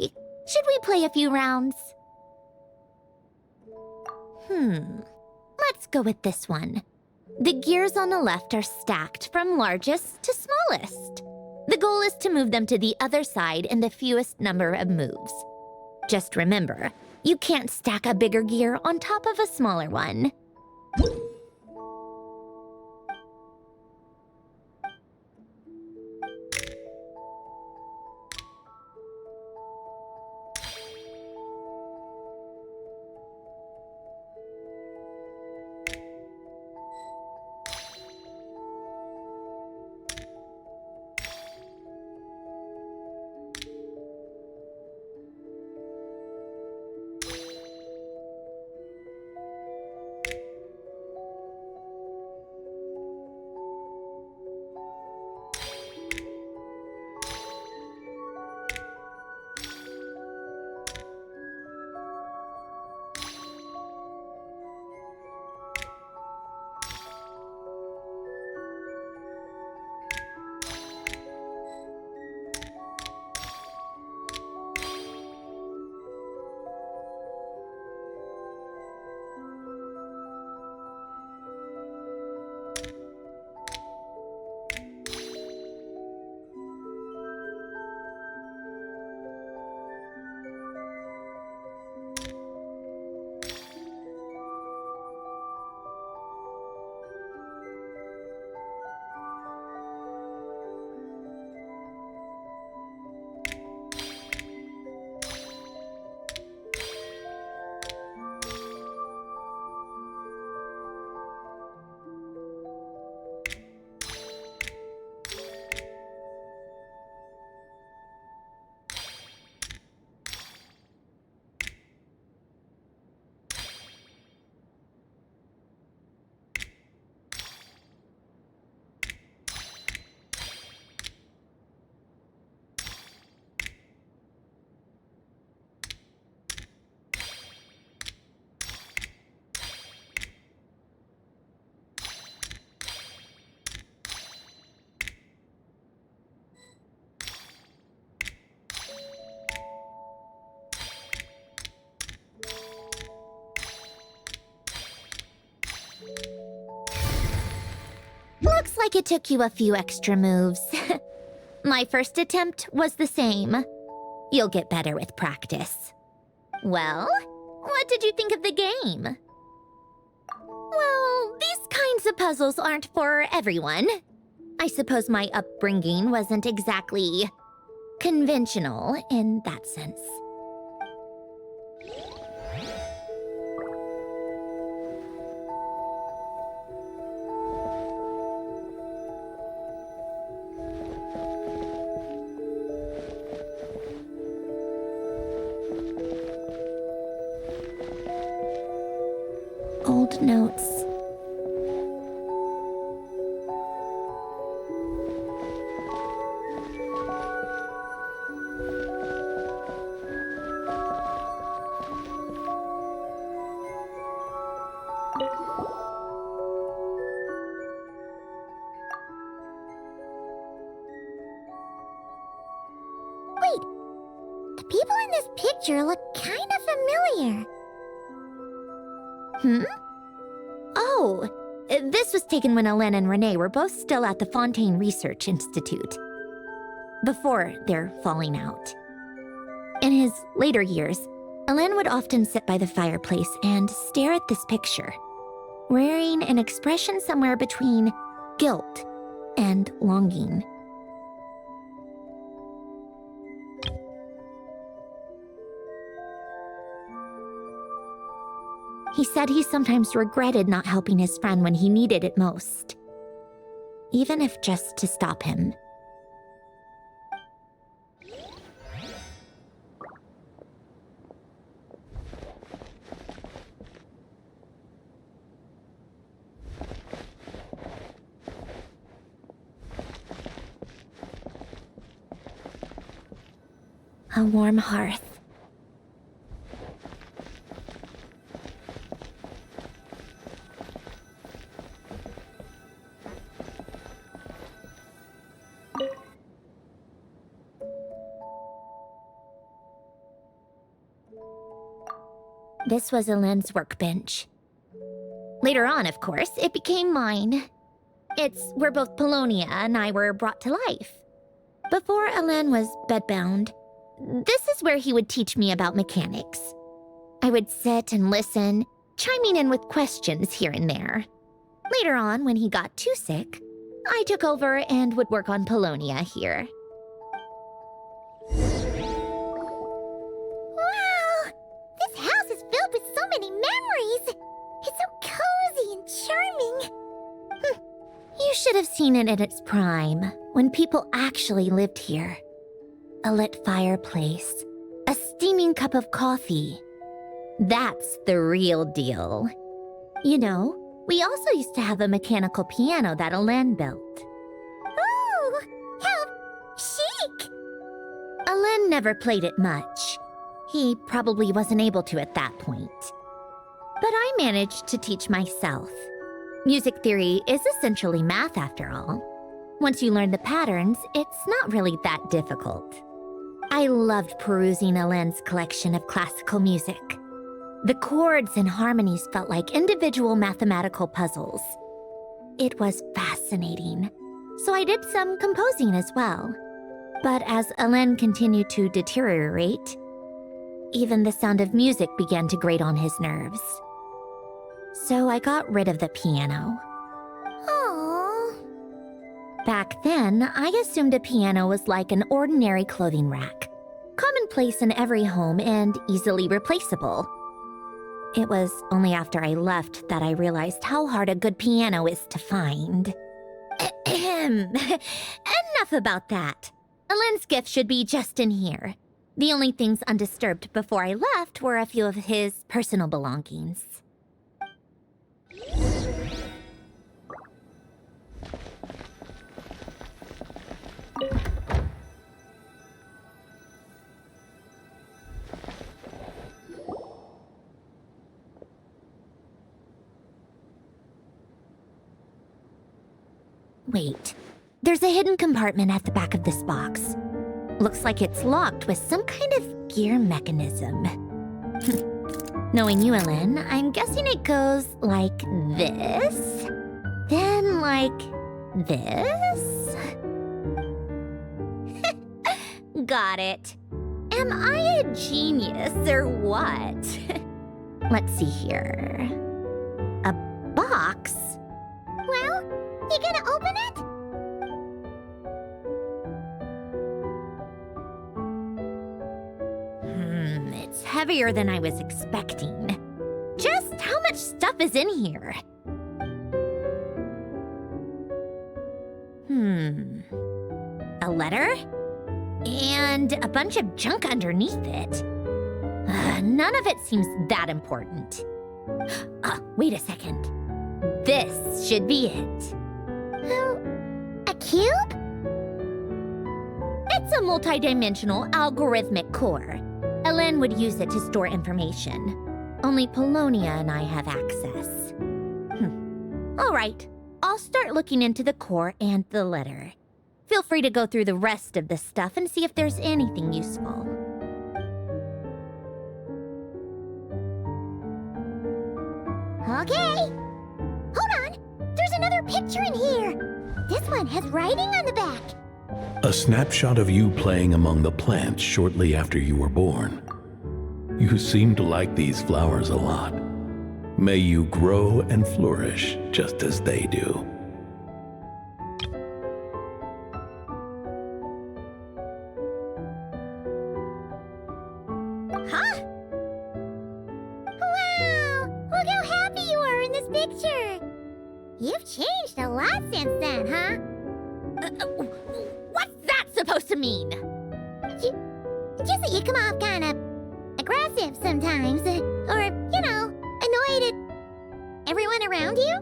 Should we play a few rounds? Let's go with this one. The gears on the left are stacked from largest to smallest. The goal is to move them to the other side in the fewest number of moves. Just remember, you can't stack a bigger gear on top of a smaller one. Looks like it took you a few extra moves. My first attempt was the same. You'll get better with practice. Well, what did you think of the game? Well, these kinds of puzzles aren't for everyone. I suppose my upbringing wasn't exactly conventional in that sense. Old notes. Wait, the people in this picture look kind of familiar. Oh, this was taken when Alen and Renee were both still at the Fontaine Research Institute, before their falling out. In his later years, Alen would often sit by the fireplace and stare at this picture, wearing an expression somewhere between guilt and longing. He said he sometimes regretted not helping his friend when he needed it most, even if just to stop him. A warm hearth. This was Elend's workbench. Later on, of course, it became mine. It's where both Polonia and I were brought to life. Before Elend was bedbound, this is where he would teach me about mechanics. I would sit and listen, chiming in with questions here and there. Later on, when he got too sick, I took over and would work on Polonia here. Wow! This house is filled with so many memories! It's so cozy and charming! You should have seen it in its prime, when people actually lived here. A lit fireplace, a steaming cup of coffee. That's the real deal. You know, we also used to have a mechanical piano that Elend built. Ooh! How chic! Elend never played it much. He probably wasn't able to at that point. But I managed to teach myself. Music theory is essentially math after all. Once you learn the patterns, it's not really that difficult. I loved perusing Elend's collection of classical music. The chords and harmonies felt like individual mathematical puzzles. It was fascinating, so I did some composing as well. But as Elend continued to deteriorate, even the sound of music began to grate on his nerves. So I got rid of the piano. Aww. Back then, I assumed a piano was like an ordinary clothing rack, commonplace in every home and easily replaceable. It was only after I left that I realized how hard a good piano is to find. Enough about that. Elend's gift should be just in here. The only things undisturbed before I left were a few of his personal belongings. Wait, there's a hidden compartment at the back of this box. Looks like it's locked with some kind of gear mechanism. Knowing you, Elend, I'm guessing it goes like this, then like this. Got it. Am I a genius or what? Let's see here. A box? Well, you gonna open it? It's heavier than I was expecting. Just how much stuff is in here? A letter? And a bunch of junk underneath it. None of it seems that important. Wait a second. This should be it. A cube? It's a multidimensional algorithmic core. Elend would use it to store information. Only Polonia and I have access. All right, I'll start looking into the core and the letter. Feel free to go through the rest of the stuff and see if there's anything useful. Okay. Hold on. There's another picture in here. This one has writing on the back. A snapshot of you playing among the plants shortly after you were born. You seem to like these flowers a lot. May you grow and flourish just as they do. Huh? Wow! Look how happy you are in this picture. You've changed a lot since then, huh? What's that supposed to mean? Just that you come off kind of aggressive sometimes. Or, you know, annoyed at everyone around you.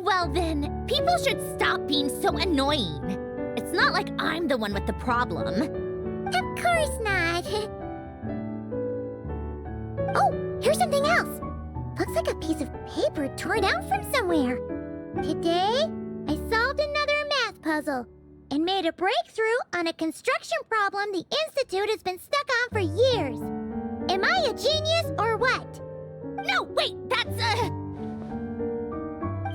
Well then, people should stop being so annoying. It's not like I'm the one with the problem. Of course not. Oh, here's something else. Looks like a piece of paper torn out from somewhere. Today, I solved another math puzzle and made a breakthrough on a construction problem the Institute has been stuck on for years. Am I a genius or what? No, wait, that's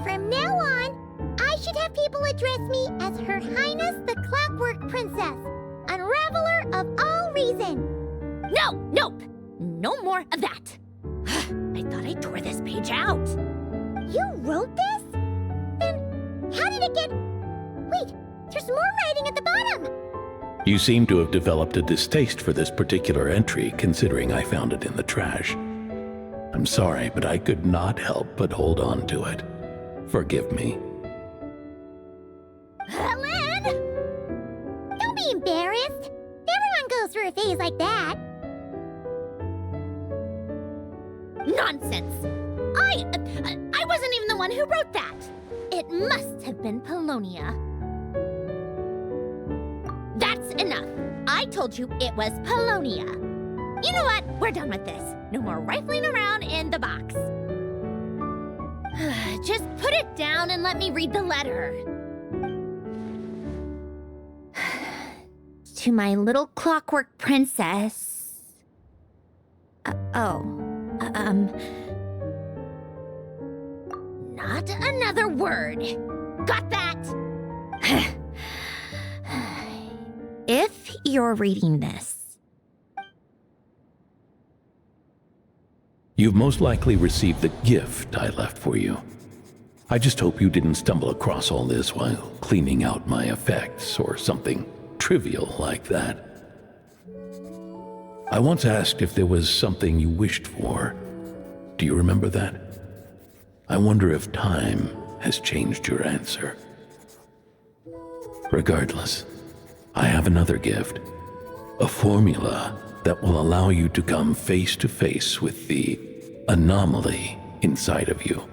From now on, I should have people address me as Her Highness the Clockwork Princess, Unraveler of all reason. Nope. No more of that. I thought I tore this page out. You wrote this? Then how did it get... Wait, there's more writing at the bottom. You seem to have developed a distaste for this particular entry, considering I found it in the trash. I'm sorry, but I could not help but hold on to it. Forgive me. Helen! Don't be embarrassed. Everyone goes through a phase like that. Nonsense. I wasn't even the one who wrote that. It must have been Polonia. That's enough. I told you it was Polonia. You know what? We're done with this. No more rifling around in the box. Just put it down and let me read the letter. To my little clockwork princess. Not another word. Got that? If you're reading this, You've most likely received the gift I left for you. I just hope you didn't stumble across all this while cleaning out my effects or something trivial like that. I once asked if there was something you wished for. Do you remember that? I wonder if time has changed your answer. Regardless, I have another gift. A formula that will allow you to come face to face with the anomaly inside of you.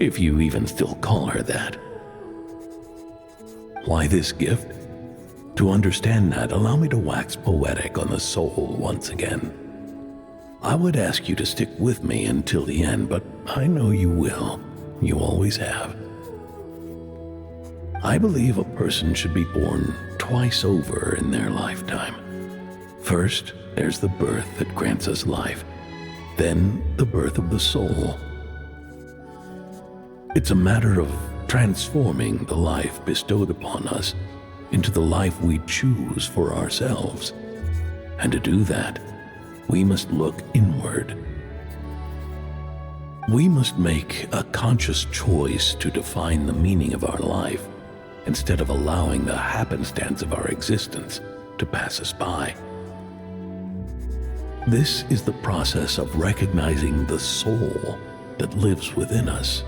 If you even still call her that. Why this gift? To understand that, allow me to wax poetic on the soul once again. I would ask you to stick with me until the end, but I know you will. You always have. I believe a person should be born twice over in their lifetime. First, there's the birth that grants us life, then the birth of the soul. It's a matter of transforming the life bestowed upon us into the life we choose for ourselves. And to do that, we must look inward. We must make a conscious choice to define the meaning of our life instead of allowing the happenstance of our existence to pass us by. This is the process of recognizing the soul that lives within us.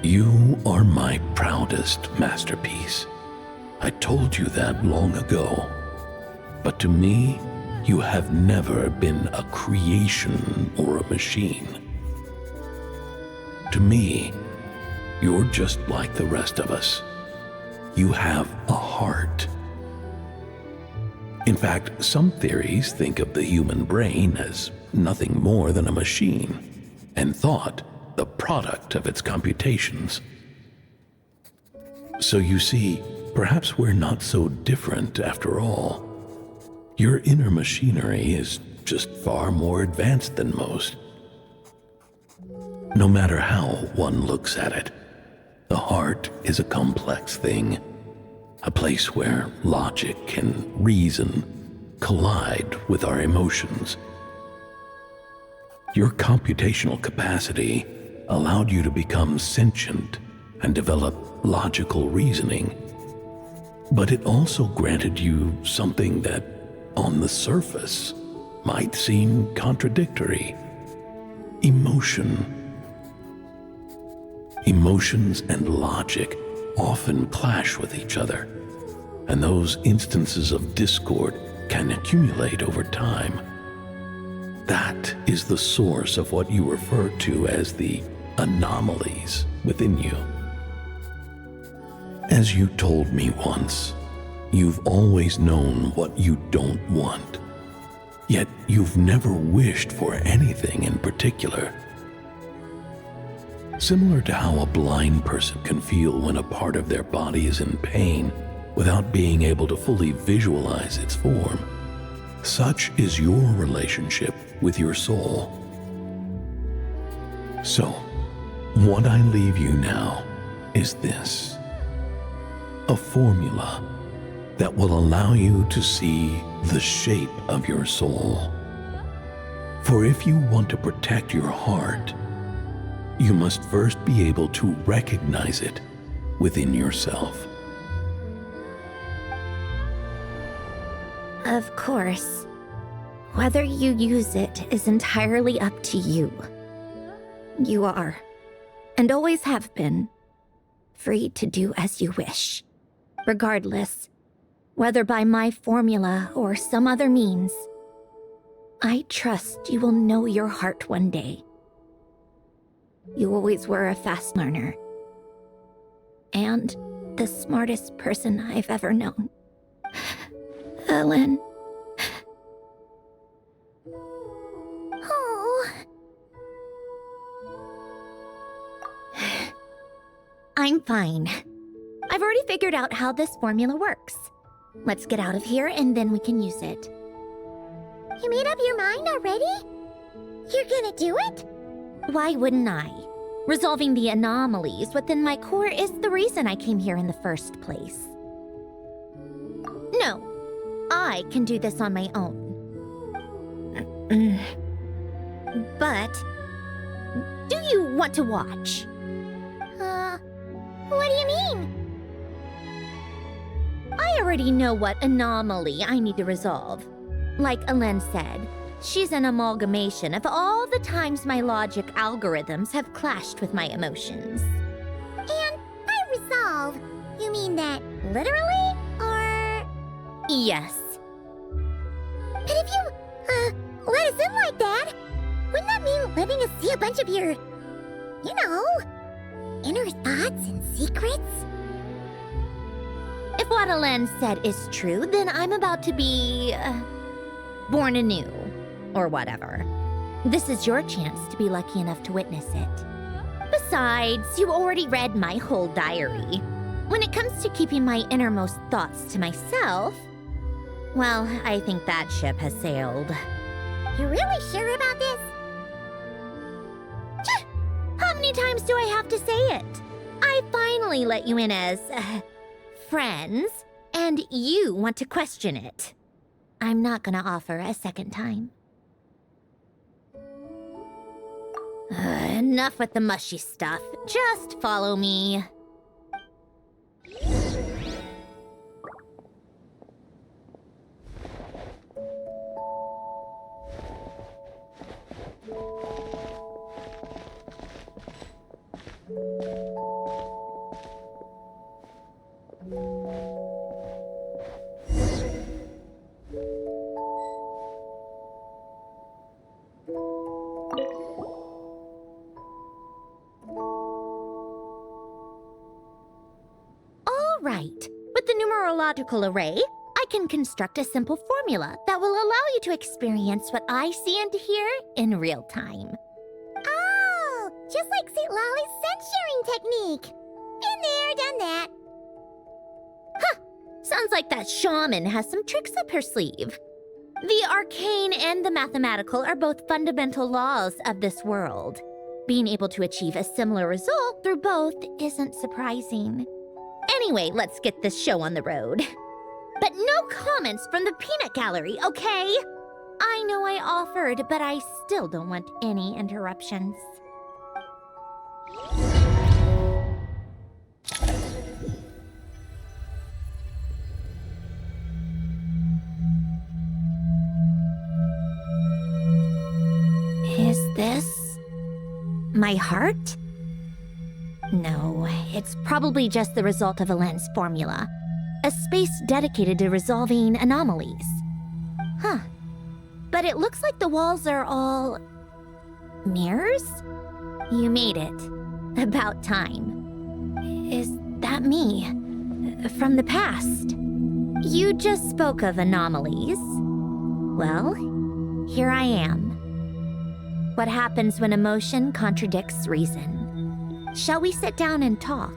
You are my proudest masterpiece. I told you that long ago. But to me, you have never been a creation or a machine. To me, you're just like the rest of us. You have a heart. In fact, some theories think of the human brain as nothing more than a machine, and thought the product of its computations. So you see, perhaps we're not so different after all. Your inner machinery is just far more advanced than most. No matter how one looks at it, the heart is a complex thing, a place where logic and reason collide with our emotions. Your computational capacity allowed you to become sentient and develop logical reasoning, but it also granted you something that, on the surface, might seem contradictory: emotion. Emotions and logic often clash with each other, and those instances of discord can accumulate over time. That is the source of what you refer to as the anomalies within you. As you told me once, You've always known what you don't want, yet you've never wished for anything in particular. Similar to how a blind person can feel when a part of their body is in pain without being able to fully visualize its form, such is your relationship with your soul. So, what I leave you now is this: a formula that will allow you to see the shape of your soul. For if you want to protect your heart, you must first be able to recognize it within yourself. Of course. Whether you use it is entirely up to you. You are, and always have been, free to do as you wish. Regardless, whether by my formula or some other means, I trust you will know your heart one day. You always were a fast learner, and the smartest person I've ever known. Ellen. Oh. I'm fine. I've already figured out how this formula works. Let's get out of here and then we can use it. You made up your mind already? You're gonna do it? Why wouldn't I? Resolving the anomalies within my core is the reason I came here in the first place. No, I can do this on my own. But, do you want to watch? What do you mean? I already know what anomaly I need to resolve. Like Alen said, she's an amalgamation of all the times my logic algorithms have clashed with my emotions. And by resolve, you mean that literally, or...? Yes. But if you, let us in like that, wouldn't that mean letting us see a bunch of your, you know, inner thoughts and secrets? If what Alen said is true, then I'm about to be... born anew, or whatever. This is your chance to be lucky enough to witness it. Besides, you already read my whole diary. When it comes to keeping my innermost thoughts to myself, well, I think that ship has sailed. You're really sure about this? How many times do I have to say it? I finally let you in as... friends, and you want to question it. I'm not gonna offer a second time. Enough with the mushy stuff. Just follow me. Right. With the numerological array, I can construct a simple formula that will allow you to experience what I see and hear in real time. Oh, just like St. Lolly's scent-sharing technique. Been there, done that. Huh. Sounds like that shaman has some tricks up her sleeve. The arcane and the mathematical are both fundamental laws of this world. Being able to achieve a similar result through both isn't surprising. Anyway, let's get this show on the road. But no comments from the peanut gallery, okay? I know I offered, but I still don't want any interruptions. Is this my heart? No, it's probably just the result of Alen's formula. A space dedicated to resolving anomalies. Huh. But it looks like the walls are all... mirrors? You made it. About time. Is that me? From the past? You just spoke of anomalies. Well, here I am. What happens when emotion contradicts reason? Shall we sit down and talk?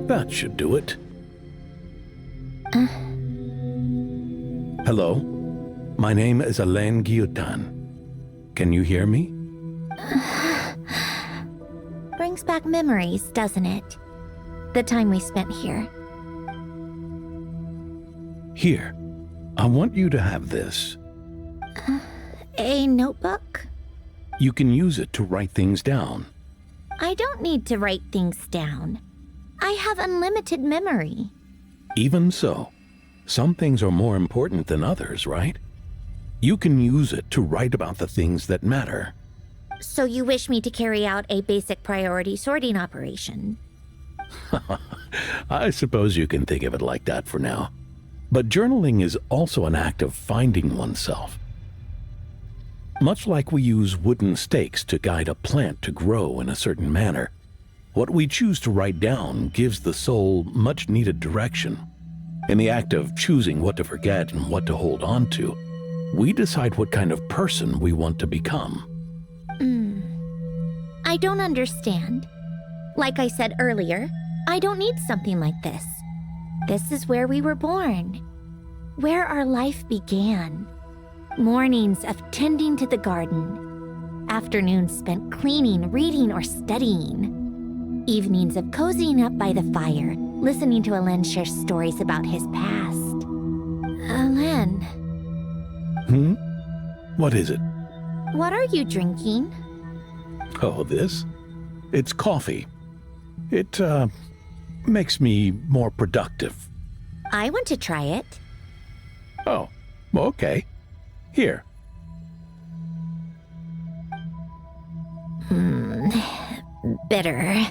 That should do it. Hello? My name is Alain Guillotin. Can you hear me? Brings back memories, doesn't it? The time we spent here. Here. I want you to have this. A notebook? You can use it to write things down. I don't need to write things down. I have unlimited memory. Even so, some things are more important than others, right? You can use it to write about the things that matter. So you wish me to carry out a basic priority sorting operation? I suppose you can think of it like that for now. But journaling is also an act of finding oneself. Much like we use wooden stakes to guide a plant to grow in a certain manner, what we choose to write down gives the soul much-needed direction. In the act of choosing what to forget and what to hold on to, we decide what kind of person we want to become. I don't understand. Like I said earlier, I don't need something like this. This is where we were born, where our life began. Mornings of tending to the garden, afternoons spent cleaning, reading, or studying. Evenings of cozying up by the fire, listening to Alain share stories about his past. Alain. What is it? What are you drinking? Oh, this? It's coffee. It, makes me more productive. I want to try it. Oh, okay. Here. Bitter.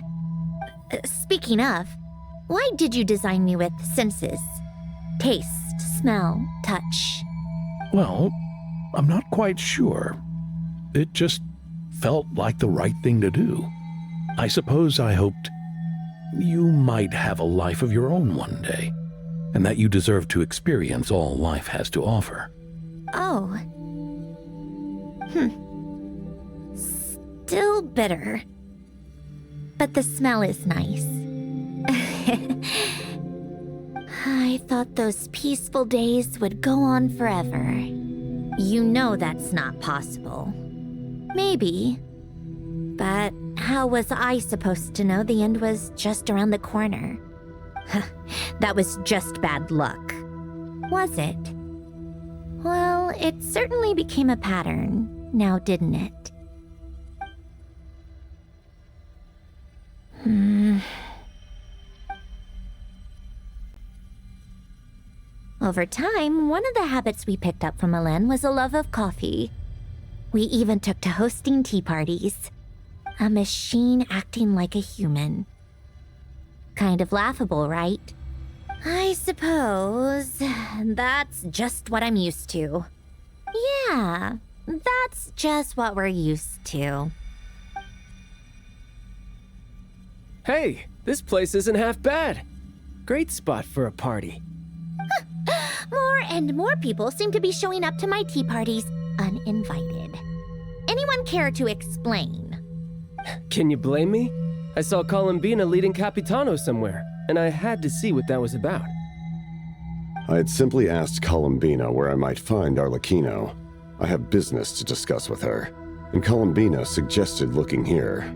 Speaking of, why did you design me with senses? Taste, smell, touch. Well, I'm not quite sure. It just felt like the right thing to do. I suppose I hoped you might have a life of your own one day, and that you deserve to experience all life has to offer. Oh. Still bitter. But the smell is nice. I thought those peaceful days would go on forever. You know that's not possible. Maybe. But how was I supposed to know the end was just around the corner? That was just bad luck. Was it? Well, it certainly became a pattern, now didn't it? Over time, one of the habits we picked up from Alain was a love of coffee. We even took to hosting tea parties. A machine acting like a human. Kind of laughable, right? I suppose that's just what I'm used to. Yeah, that's just what we're used to. Hey, this place isn't half bad. Great spot for a party. More and more people seem to be showing up to my tea parties uninvited. Anyone care to explain? Can you blame me? I saw Columbina leading Capitano somewhere, and I had to see what that was about. I had simply asked Columbina where I might find Arlecchino. I have business to discuss with her, and Columbina suggested looking here.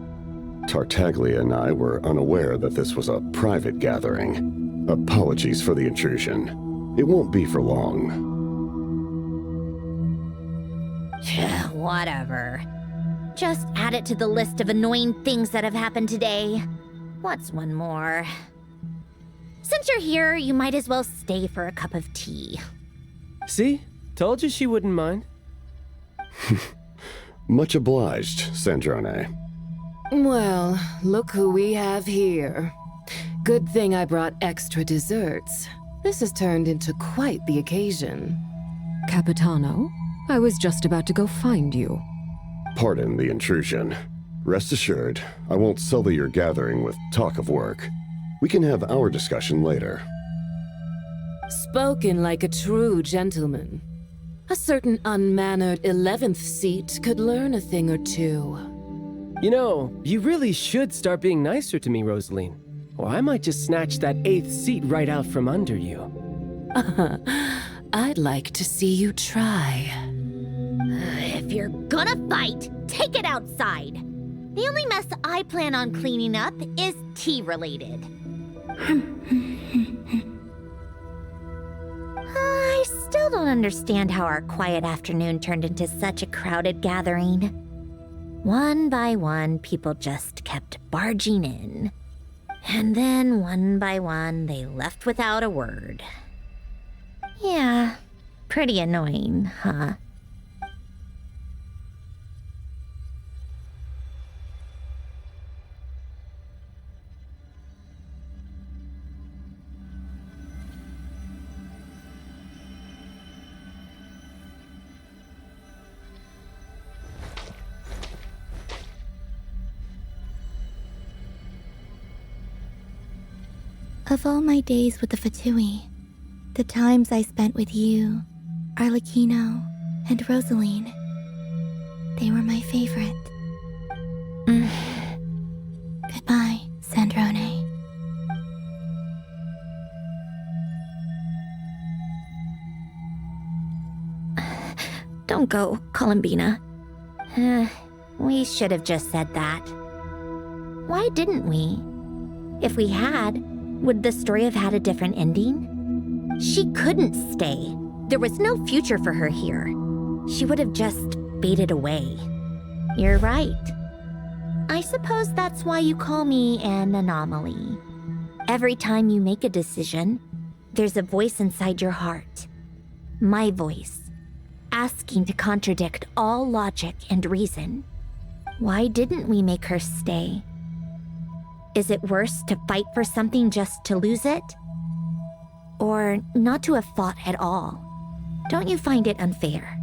Tartaglia and I were unaware that this was a private gathering. Apologies for the intrusion. It won't be for long. Whatever. Just add it to the list of annoying things that have happened today. What's one more? Since you're here, you might as well stay for a cup of tea. See? Told you she wouldn't mind. Much obliged, Sandrone. Well, look who we have here. Good thing I brought extra desserts. This has turned into quite the occasion. Capitano, I was just about to go find you. Pardon the intrusion. Rest assured, I won't sully your gathering with talk of work. We can have our discussion later. Spoken like a true gentleman. A certain unmannered 11th seat could learn a thing or two. You know, you really should start being nicer to me, Rosaline. Or I might just snatch that 8th seat right out from under you. I'd like to see you try. If you're gonna fight, take it outside. The only mess I plan on cleaning up is tea-related. I still don't understand how our quiet afternoon turned into such a crowded gathering. One by one, people just kept barging in. And then, one by one, they left without a word. Yeah, pretty annoying, huh? Of all my days with the Fatui, the times I spent with you, Arlecchino, and Rosaline, they were my favorite. Goodbye, Sandrone. Don't go, Columbina. We should have just said that. Why didn't we? If we had, would the story have had a different ending? She couldn't stay. There was no future for her here. She would have just faded away. You're right. I suppose that's why you call me an anomaly. Every time you make a decision, there's a voice inside your heart. My voice, asking to contradict all logic and reason. Why didn't we make her stay? Is it worse to fight for something just to lose it? Or not to have fought at all? Don't you find it unfair?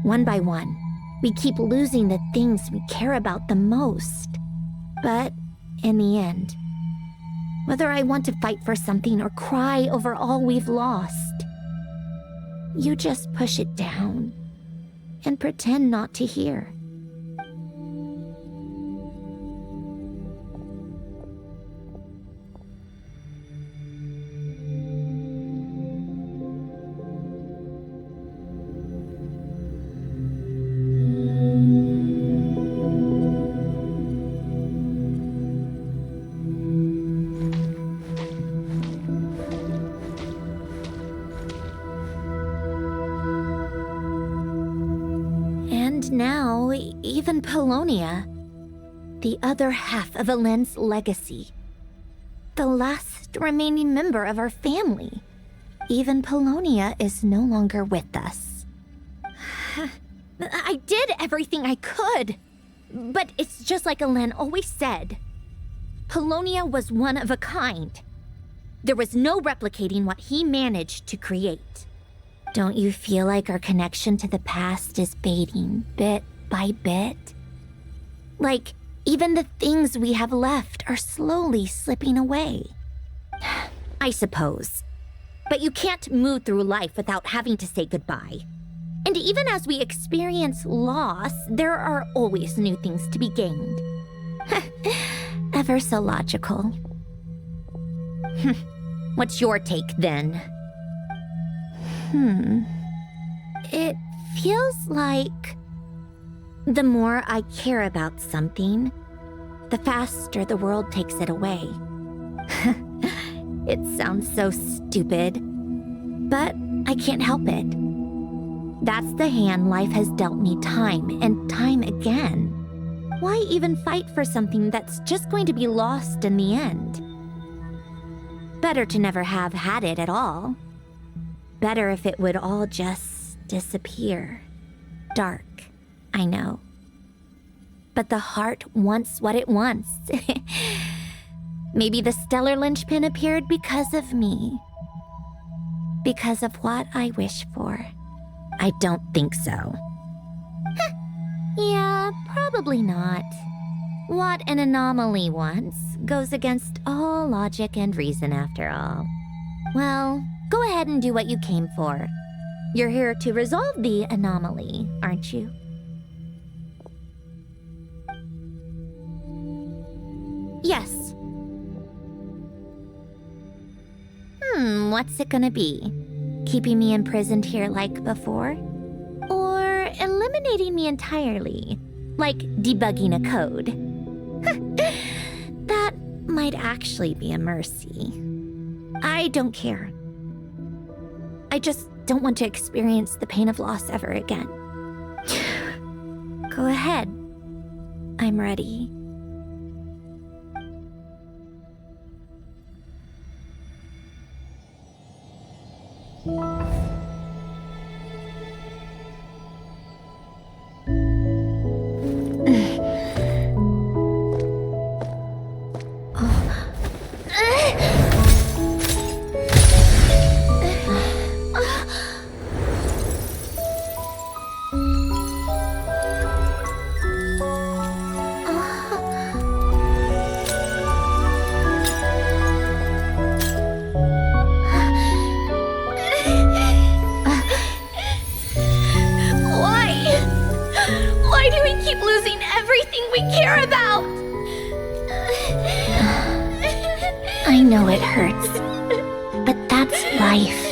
One by one, we keep losing the things we care about the most. But in the end, whether I want to fight for something or cry over all we've lost, you just push it down and pretend not to hear. Now, even Polonia, the other half of Elend's legacy, the last remaining member of our family, even Polonia is no longer with us. I did everything I could, but it's just like Elend always said. Polonia was one of a kind. There was no replicating what he managed to create. Don't you feel like our connection to the past is fading bit by bit? Like, even the things we have left are slowly slipping away. I suppose. But you can't move through life without having to say goodbye. And even as we experience loss, there are always new things to be gained. Ever so logical. What's your take, then? It feels like the more I care about something, the faster the world takes it away. It sounds so stupid, but I can't help it. That's the hand life has dealt me time and time again. Why even fight for something that's just going to be lost in the end? Better to never have had it at all. Better if it would all just disappear. Dark, I know. But the heart wants what it wants. Maybe the stellar linchpin appeared because of me. Because of what I wish for. I don't think so. Yeah, probably not. What an anomaly wants goes against all logic and reason after all. Well, go ahead and do what you came for. You're here to resolve the anomaly, aren't you? Yes. What's it gonna be? Keeping me imprisoned here like before? Or eliminating me entirely, like debugging a code? That might actually be a mercy. I don't care. I just don't want to experience the pain of loss ever again. Go ahead. I'm ready. Why do we keep losing everything we care about? I know it hurts, but that's life.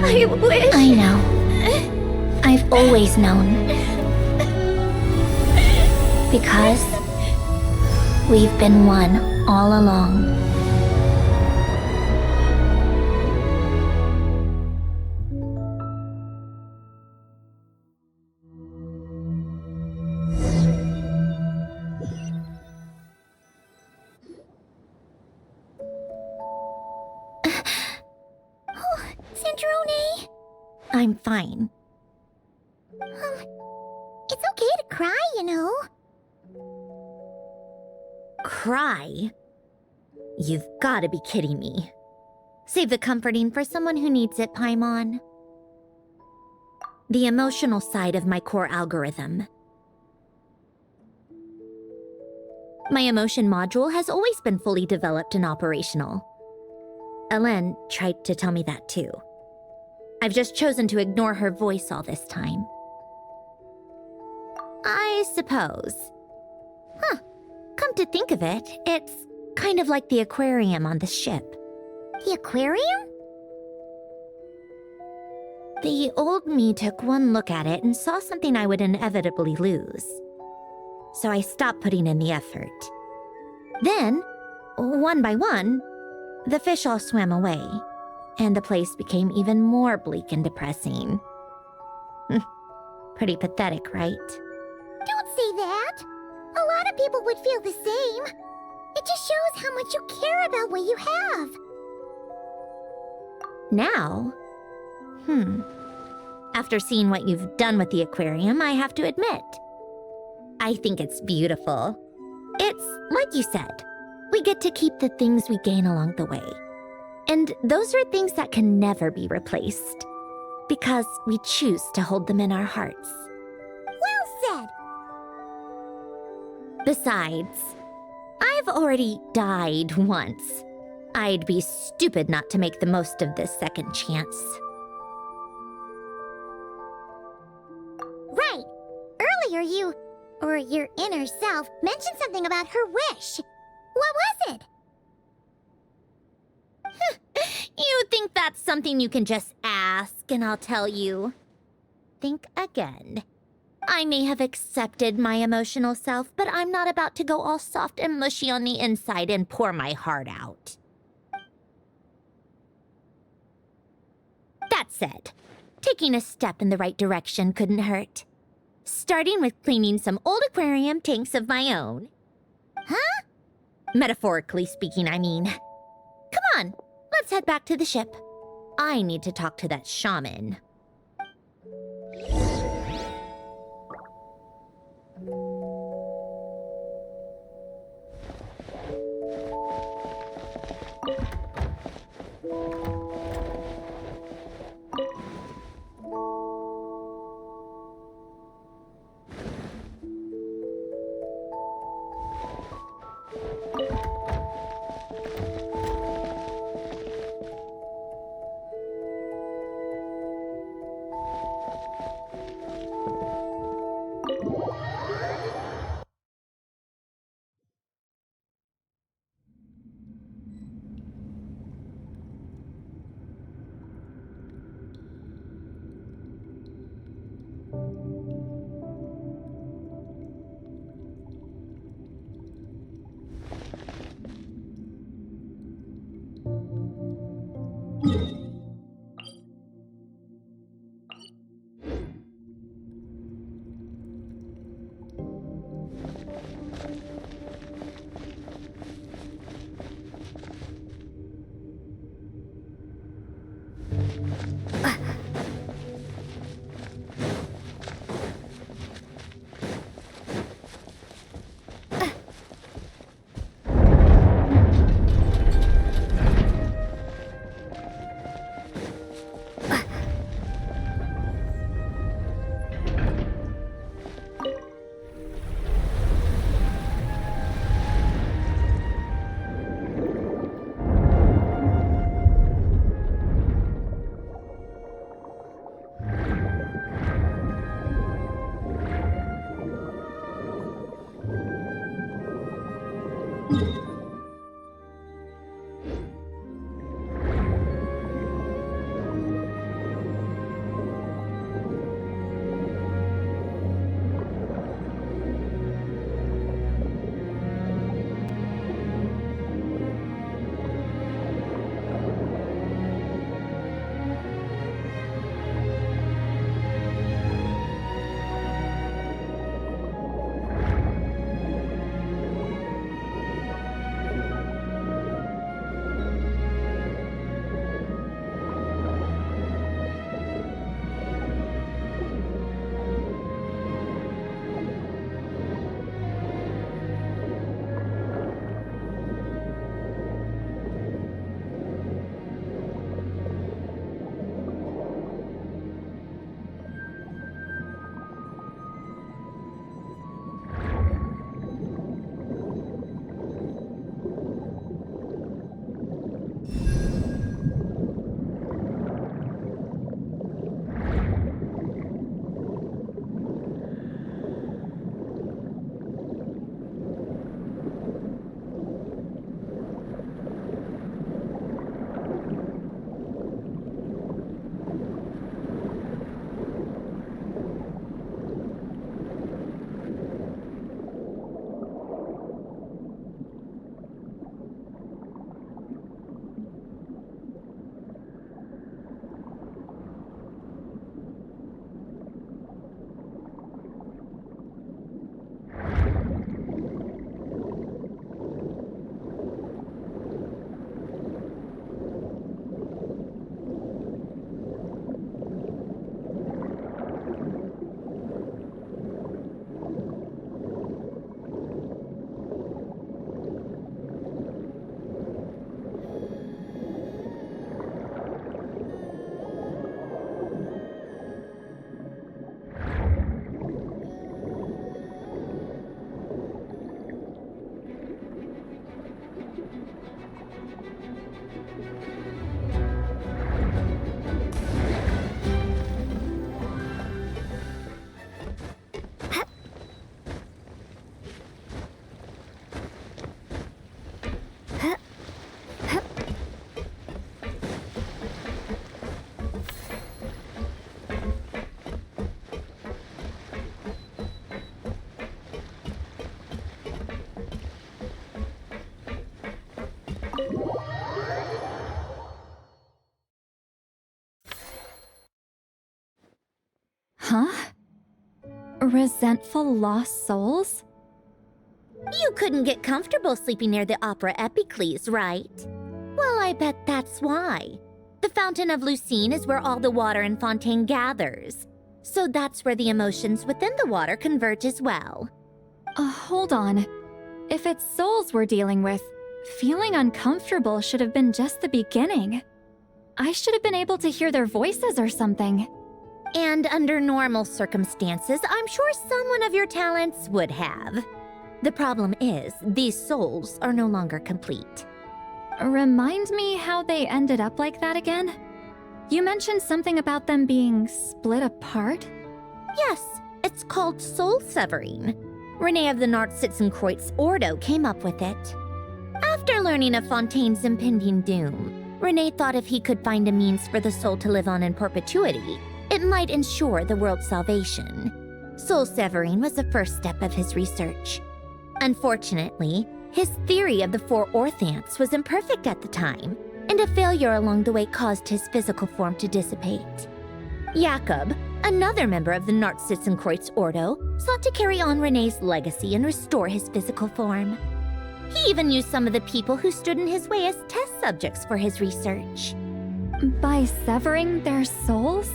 I wish... I know. I've always known. Because we've been one all along. Sandrone? I'm fine. It's okay to cry, you know. Cry? You've gotta be kidding me. Save the comforting for someone who needs it, Paimon. The emotional side of my core algorithm. My emotion module has always been fully developed and operational. Elen tried to tell me that too. I've just chosen to ignore her voice all this time. I suppose. Come to think of it, it's kind of like the aquarium on the ship. The aquarium? The old me took one look at it and saw something I would inevitably lose. So I stopped putting in the effort. Then, one by one, the fish all swam away, and the place became even more bleak and depressing. Pretty pathetic, right? Don't say that. A lot of people would feel the same. It just shows how much you care about what you have. Now? After seeing what you've done with the aquarium, I have to admit, I think it's beautiful. It's like you said, we get to keep the things we gain along the way. And those are things that can never be replaced, because we choose to hold them in our hearts. Well said. Besides, I've already died once. I'd be stupid not to make the most of this second chance. Right. Earlier you, or your inner self, mentioned something about her wish. What was it? You think that's something you can just ask and I'll tell you? Think again. I may have accepted my emotional self, but I'm not about to go all soft and mushy on the inside and pour my heart out. That said, taking a step in the right direction couldn't hurt. Starting with cleaning some old aquarium tanks of my own. Huh? Metaphorically speaking, I mean. Come on, let's head back to the ship. I need to talk to that shaman. Resentful lost souls? You couldn't get comfortable sleeping near the Opera Epicles, right? Well, I bet that's why. The Fountain of Lucine is where all the water in Fontaine gathers. So that's where the emotions within the water converge as well. Hold on. If it's souls we're dealing with, feeling uncomfortable should have been just the beginning. I should have been able to hear their voices or something. And under normal circumstances, I'm sure someone of your talents would have. The problem is, these souls are no longer complete. Remind me how they ended up like that again? You mentioned something about them being split apart? Yes, it's called soul severing. Renee of the Nartsitzenkreuz Ordo came up with it. After learning of Fontaine's impending doom, Renee thought if he could find a means for the soul to live on in perpetuity, it might ensure the world's salvation. Soul severing was the first step of his research. Unfortunately, his theory of the four orthants was imperfect at the time, and a failure along the way caused his physical form to dissipate. Jakob, another member of the Nartsitzenkreuz Ordo, sought to carry on Renee's legacy and restore his physical form. He even used some of the people who stood in his way as test subjects for his research. By severing their souls?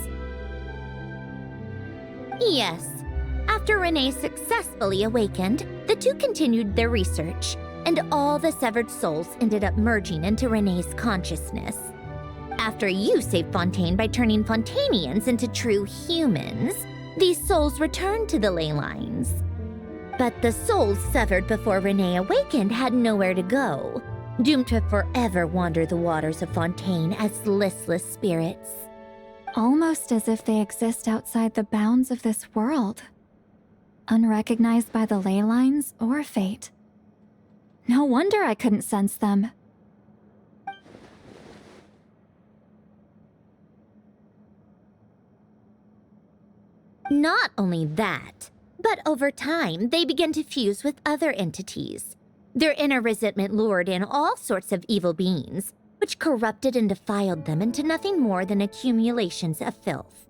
Yes. After Renee successfully awakened, the two continued their research, and all the severed souls ended up merging into Renee's consciousness. After you saved Fontaine by turning Fontainians into true humans, these souls returned to the ley lines. But the souls severed before Renee awakened had nowhere to go, doomed to forever wander the waters of Fontaine as listless spirits. Almost as if they exist outside the bounds of this world. Unrecognized by the ley lines or fate. No wonder I couldn't sense them. Not only that, but over time, they began to fuse with other entities. Their inner resentment lured in all sorts of evil beings, which corrupted and defiled them into nothing more than accumulations of filth.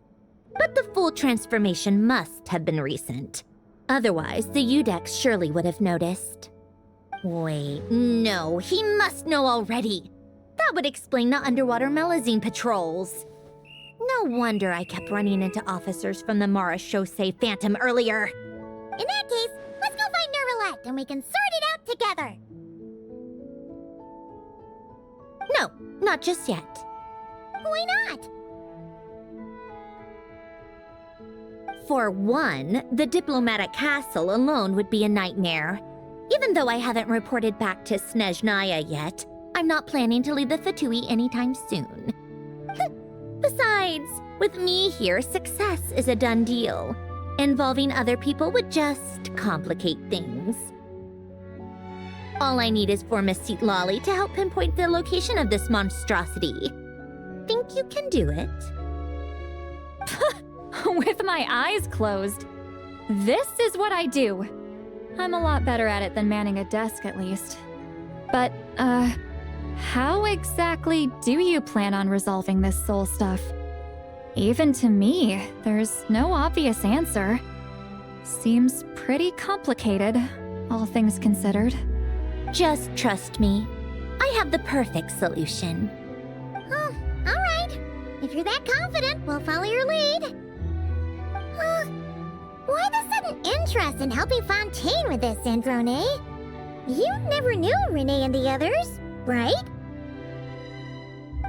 But the full transformation must have been recent. Otherwise, the Udex surely would have noticed. Wait, no, he must know already. That would explain the underwater Melazine patrols. No wonder I kept running into officers from the Mara Chaussee Phantom earlier. In that case, let's go find Nervalette and we can sort it out together. No, not just yet. Why not? For one, the diplomatic castle alone would be a nightmare. Even though I haven't reported back to Snezhnaya yet, I'm not planning to leave the Fatui anytime soon. Besides, with me here, success is a done deal. Involving other people would just complicate things. All I need is for Miss Lolly to help pinpoint the location of this monstrosity. Think you can do it? With my eyes closed. This is what I do. I'm a lot better at it than manning a desk, at least. But, how exactly do you plan on resolving this soul stuff? Even to me, there's no obvious answer. Seems pretty complicated, all things considered. Just trust me. I have the perfect solution. Oh, all right. If you're that confident, we'll follow your lead. Why the sudden interest in helping Fontaine with this, Androne? You never knew Renee and the others, right?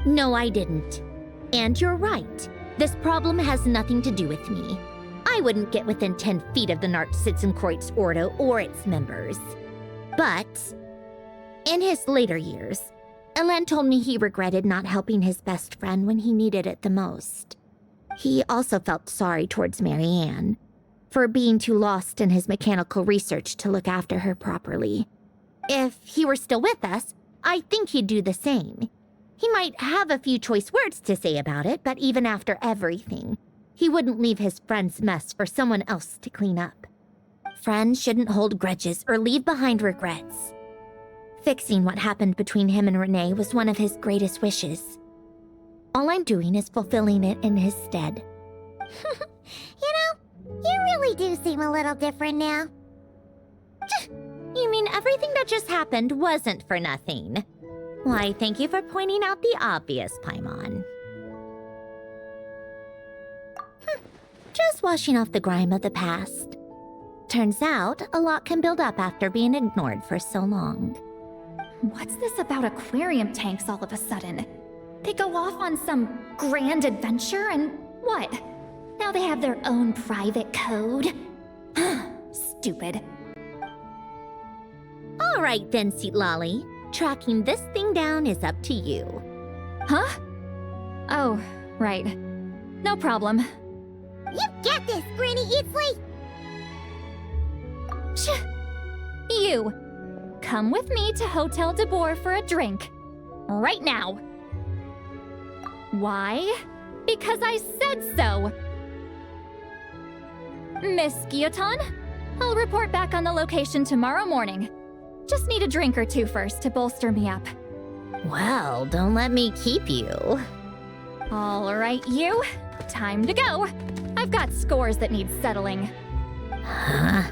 No, I didn't. And you're right. This problem has nothing to do with me. I wouldn't get within 10 feet of the Nartsitzenkreuz Ordo or its members. But in his later years, Elen told me he regretted not helping his best friend when he needed it the most. He also felt sorry towards Marianne for being too lost in his mechanical research to look after her properly. If he were still with us, I think he'd do the same. He might have a few choice words to say about it, but even after everything, he wouldn't leave his friend's mess for someone else to clean up. Friends shouldn't hold grudges or leave behind regrets. Fixing what happened between him and Renee was one of his greatest wishes. All I'm doing is fulfilling it in his stead. You know, You really do seem a little different now. You mean everything that just happened wasn't for nothing? Why, thank you for pointing out the obvious, Paimon. Just washing off the grime of the past. Turns out, a lot can build up after being ignored for so long. What's this about aquarium tanks all of a sudden? They go off on some grand adventure and what? Now they have their own private code? Stupid. All right then, Lolly. Tracking this thing down is up to you. Huh? Oh, right. No problem. You get this, Granny Eatsley! You! Come with me to Hotel de Boer for a drink. Right now. Why? Because I said so! Miss Guillotin, I'll report back on the location tomorrow morning. Just need a drink or two first to bolster me up. Well, don't let me keep you. All right, you. Time to go. I've got scores that need settling. Huh?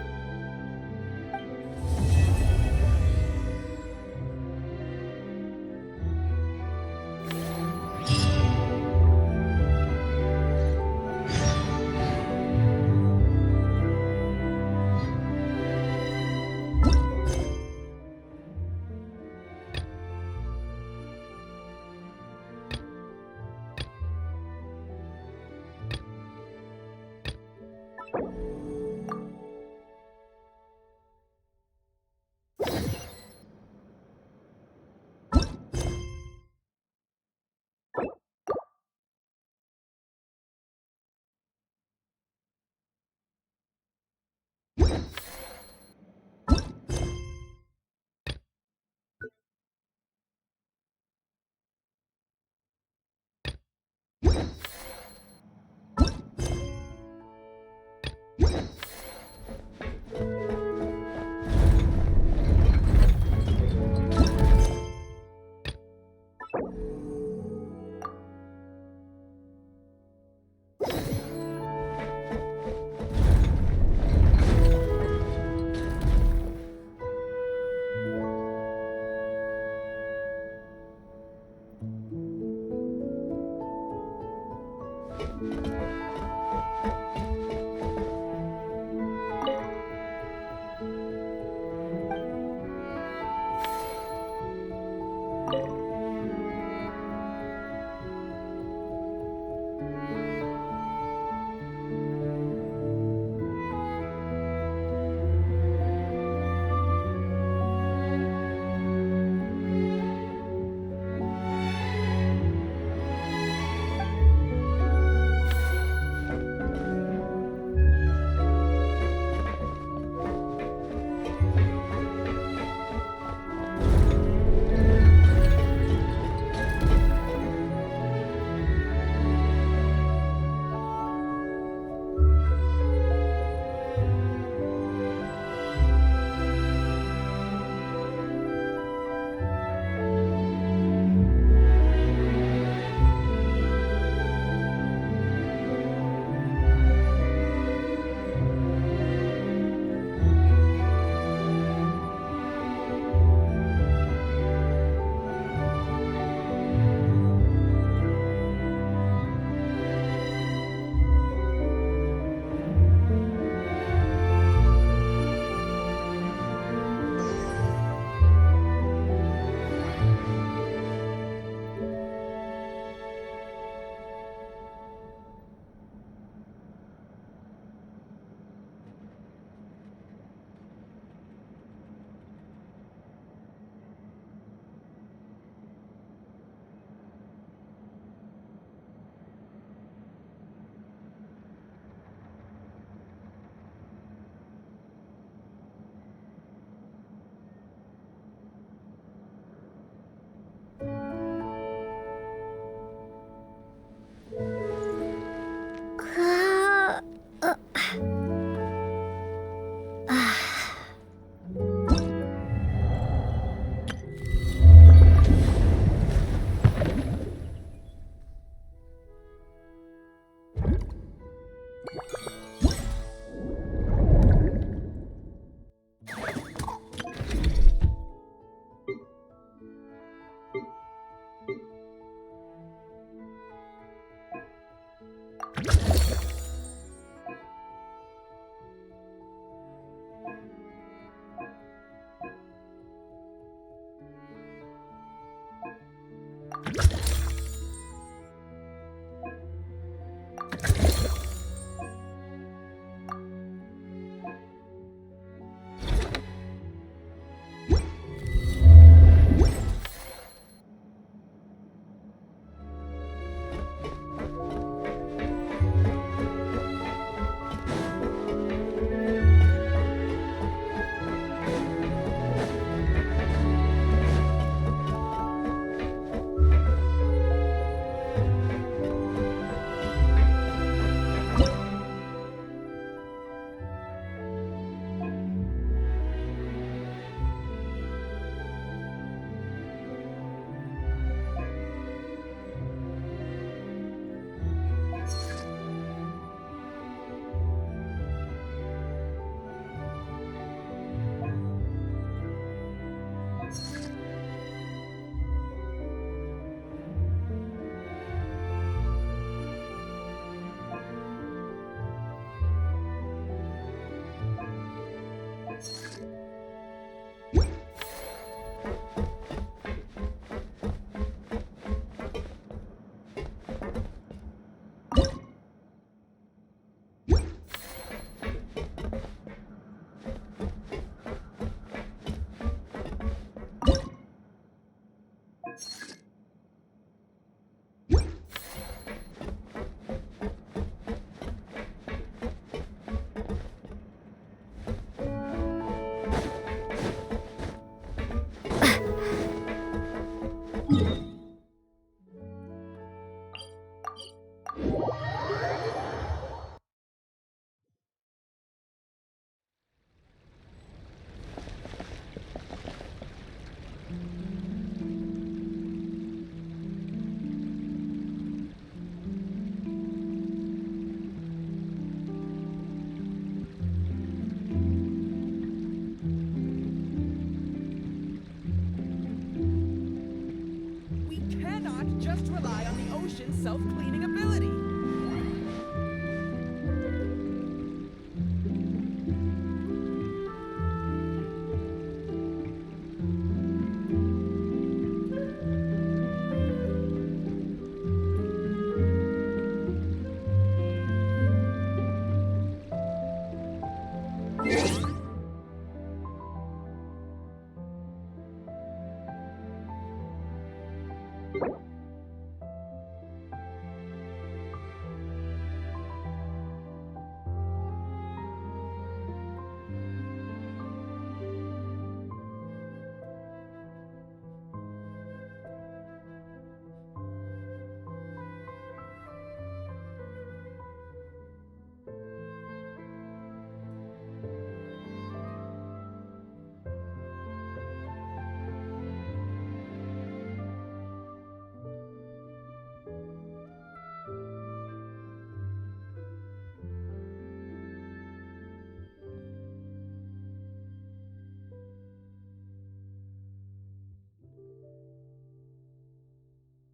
just rely on the ocean's self-cleaning ability.